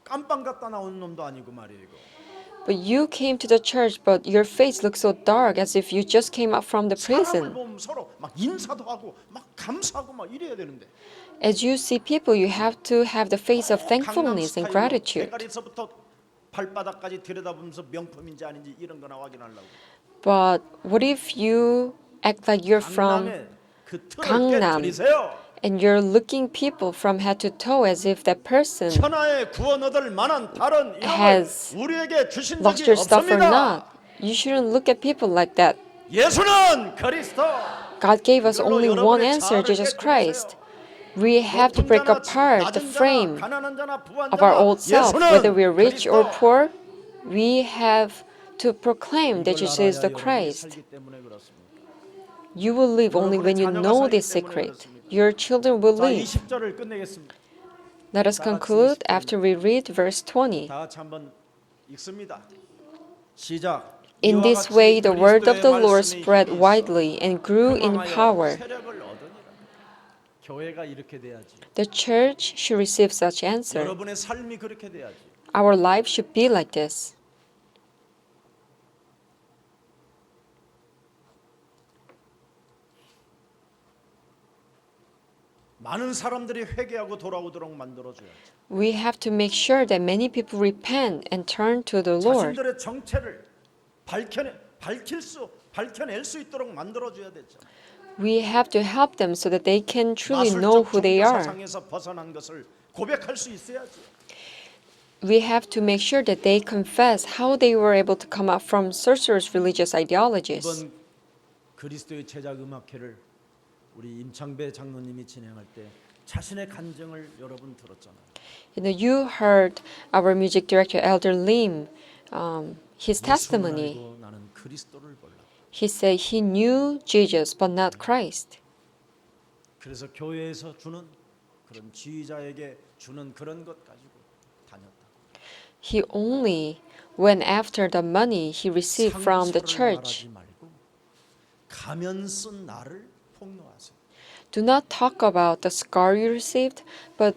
깜빵 갔다 나온 놈도 아니고 말이에요. 이거. But you came to the church, but your face looks so dark as if you just came out from the 사람을 prison. 보면 서로 막 인사도 하고 막 감사하고 막 이래야 되는데. As you see people, you have to have the face of thankfulness and gratitude. 대가리서부터 발바닥까지 들여다보면서 명품인지 아닌지 이런 거나 확인하려고. But what if you act like you're from 강남에 그 틀을 강남. 깨뜨리세요. and you're looking people from head to toe as if that person 천하에 구원 얻을 만한 다른 이름을 has 우리에게 주신 lost 적이 your stuff or 없습니다. not. You shouldn't look at people like that. 예수는 그리스도. God gave us 이걸로 only one 여러분의 answer, 자아를 Jesus 깨뜨리세요. Christ. We have to break apart the frame 가난한 자나 부한 of our 자나 old self, 예수는 whether we're rich or 그리스도. poor. We have to proclaim that Jesus is the 이걸 알아야 여러분이 Christ. 살기 때문에 그렇습니다. You will live only when you know this secret. Your children will 자, live. 20절을 끝내겠습니다. Let us conclude after we read verse 20. 다 같이 한번 읽습니다. 시작. In this way, the word of the Lord spread widely and grew in power. 세력을 얻으니라. 교회가 이렇게 돼야지. The church should receive such answer. 여러분의 삶이 그렇게 돼야지. Our life should be like this. 많은 사람들이 회개하고 돌아오도록 만들어줘야지. We have to make sure that many people repent and turn to the Lord. 자신들의 정체를 밝혀낼 수 있도록 만들어줘야 되죠. We have to help them so that they can truly know 마술적 who they 종교 are. 사상에서 벗어난 것을 고백할 수 있어야지. We have to make sure that they confess how they were able to come out from sorcerous religious ideologies. 이번 그리스도의 제작 음악회를 우리 임창배 장로님이 진행할 때 자신의 간증을 여러분 들었잖아요. You know, you heard our music director, Elder Lim, his 예수를 testimony. 알고 나는 그리스도를 몰라. He said he knew Jesus but not Christ. 그래서 교회에서 주는 그런 지휘자에게 주는 그런 것 가지고 다녔다. He only went after the money he received from the 상처를 church. 말하지 말고 가면 쓴 나를 폭로하세요. Do not talk about the scar you received, but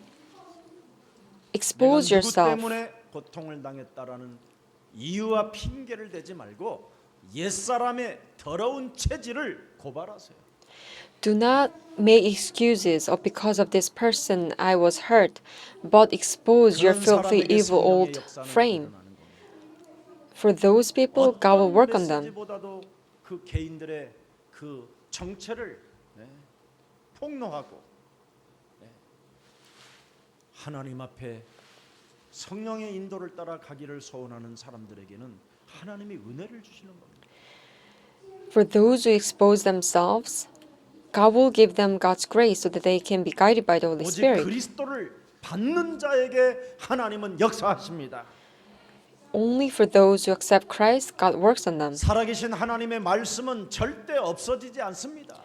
expose 내가 누구 yourself. 때문에 고통을 당했다라는 이유와 핑계를 대지 말고 옛사람의 더러운 체질을 고발하세요. Do not make excuses of because of this person I was hurt, but expose your 그런 filthy, 사람에게 evil 성령의 old 역사는 frame. 일어나는 겁니다. For those people, God will work on them. 메시지보다도 그 개인들의 그 정체를 폭로하고 하나님 앞에 성령의 인도를 따라 가기를 소원하는 사람들에게는 하나님이 은혜를 주시는 겁니다. For those who expose themselves, God will give them God's grace so that they can be guided by the Holy 오직 Spirit. 그리스도를 받는 자에게 하나님은 역사하십니다. Only for those who accept Christ, God works on them. 살아계신 하나님의 말씀은 절대 없어지지 않습니다.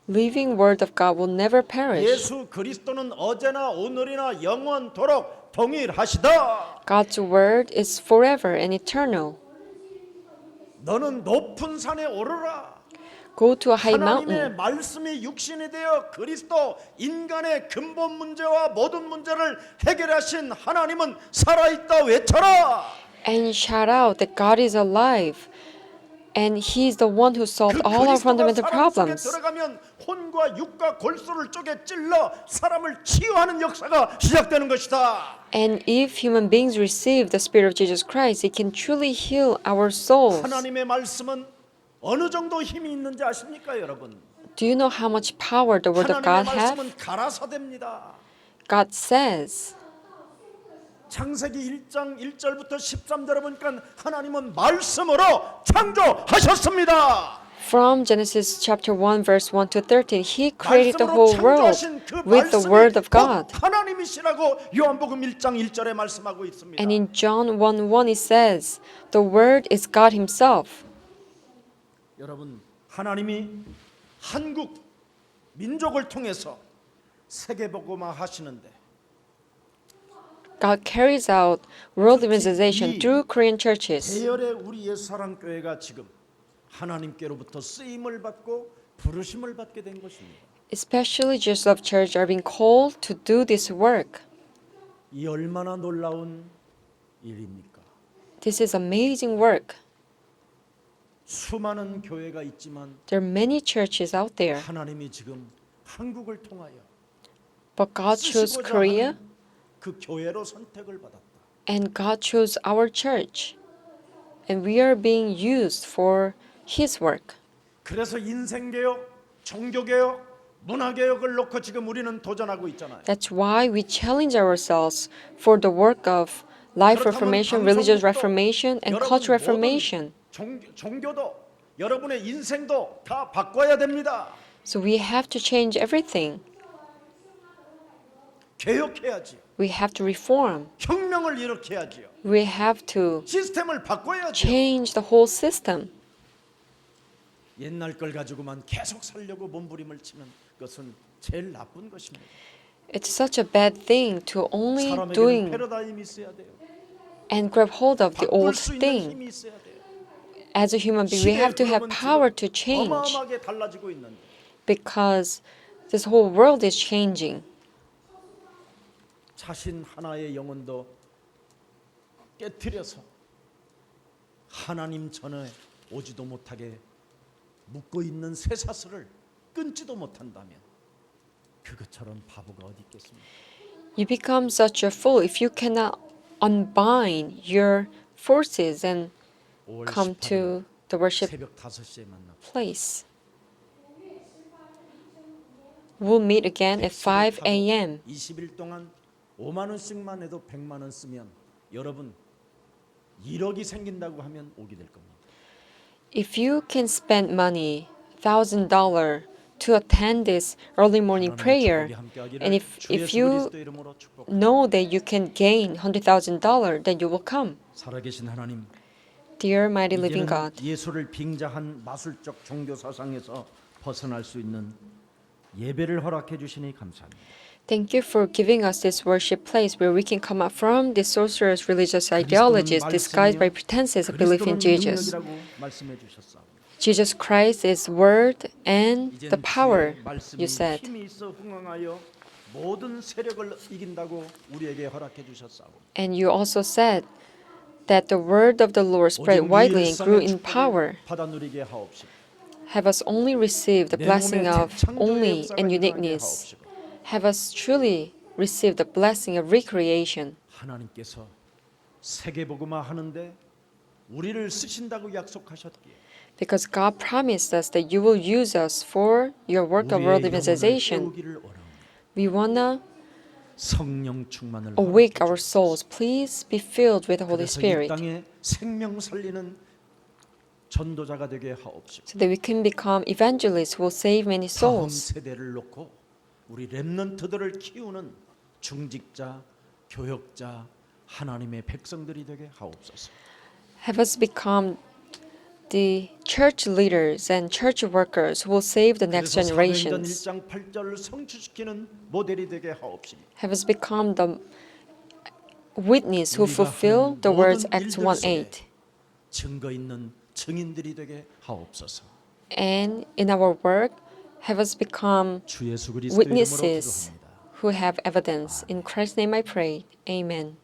Living word of God will never perish. 예수 그리스도는 어제나 오늘이나 영원토록 동일하시다. God's word is forever and eternal. 너는 높은 산에 오르라. Go to a high 하나님의 mountain. 말씀이 육신이 되어 그리스도 인간의 근본 문제와 모든 문제를 해결하신 하나님은 살아있다 외쳐라. And shout out that God is alive. And He's the one who solved 그 all our 그리스도가 fundamental 사람 속에 problems. 들어가면 혼과 육과 골수를 쪼개 찔러 사람을 치유하는 역사가 시작되는 것이다. And if human beings receive the Spirit of Jesus Christ, it can truly heal our souls. 하나님의 말씀은 어느 정도 힘이 있는지 아십니까, 여러분? Do you know how much power the Word of 하나님의 God has? 말씀은 가라사대입니다. God says, 창세기 1장 1절부터 13절에 보니까 하나님은 말씀으로 창조하셨습니다. from Genesis chapter 1, verse 1 to 13, He created the 말씀으로 whole world 창조하신 그 with the 말씀이 Word of 곧 God. 하나님이시라고 요한복음 1장 1절에 말씀하고 있습니다. And in John 1:1 it says, the Word is God Himself. 여러분, 하나님이 한국 민족을 통해서 세계복음화 하시는데 God carries out world evangelization through Korean churches. 대열의 우리 예수사랑교회가 지금 하나님께로부터 쓰임을 받고 부르심을 받게 된 것입니다. Especially Jesus Love Church are being called to do this work. 이 얼마나 놀라운 일입니까? This is amazing work. 수많은 교회가 있지만 There are many churches out there, 하나님이 지금 한국을 통하여 but God chose 쓰시고자 Korea 하는 그 교회로 선택을 받았다. and God chose our church. And we are being used for His work. 그래서 인생개혁, 종교개혁, 문화개혁을 놓고 지금 우리는 도전하고 있잖아요. That's why we challenge ourselves for the work of life reformation, religious reformation, and cultural reformation. 종교도 여러분의 인생도 다 바꿔야 됩니다. So we have to change everything. 개혁해야지. We have to reform. 혁명을 일으켜야지요. We have to 시스템을 바꿔야죠. change the whole system. 옛날 걸 가지고만 계속 살려고 몸부림을 치는 것은 제일 나쁜 것입니다. It's such a bad thing to only 사람에게는 doing 패러다임이 있어야 돼요. and grab hold of the 바꿀 old 수 있는 thing. 힘이 있어야 돼요. As a human being, we have to have power to change 어마어마하게 달라지고 있는데 because this whole world is changing. 자신 하나의 영혼도 깨트려서 하나님 전에 오지도 못하게 묶고 있는 쇠사슬을 끊지도 못한다면 그것처럼 바보가 어디 있겠습니까? You become such a fool if you cannot unbind your forces and 5월 come 18일 to the worship 새벽 5시에 만나 place. We'll meet again at 5 a.m. 20일 동안 5만 원씩만 해도 100만 원 쓰면 여러분 1억이 생긴다고 하면 오게 될 겁니다. If you can spend money, $1,000 to attend this early morning prayer, and if you know that you can gain $100,000, then you will come. 살아계신 하나님, Dear mighty living 이제는 God, 예수를 빙자한 마술적 종교 사상에서 벗어날 수 있는 예배를 허락해 주시니 감사합니다. thank you for giving us this worship place where we can come out from the sorcerer's religious ideologies disguised by pretenses of belief in Jesus. 능력이라고 말씀해 주셨사옵니다. Jesus Christ is word and the 이제는 power, 주의 말씀이 you said. 힘이 있어 흥왕하여 모든 세력을 이긴다고 우리에게 허락해 주셨사옵니다. And you also said that the word of the Lord spread widely and grew in power. 받아 누리게 하옵시고 Have us only receive the blessing of only and uniqueness. Have us truly receive the blessing of recreation. 하나님께서 세계복음화 하는데 우리를 쓰신다고 약속하셨기에 Because God promised us that you will use us for your work of world evangelization. We wanna 성령 충만을 awake our souls. Please be filled with the Holy 그래서 이 Spirit 땅에 생명 살리는 전도자가 되게 하옵시고 so that we can become evangelists who will save many 다음 souls. 세대를 놓고 우리 렘넌트들을 키우는 중직자, 교역자, 하나님의 백성들이 되게 하옵소서. Have us become the church leaders and church workers who will save the next 그래서 사도행전 generations. 1장 8절을 성취시키는 모델이 되게 하옵시고 Have us become the witness who fulfill the words Acts 1:8. 증거 있는 증인들이 되게 하옵소서. and in our work, have us become 주 예수 그리스도 이름으로 witnesses 기도합니다. who have evidence. In Christ's name I pray. Amen.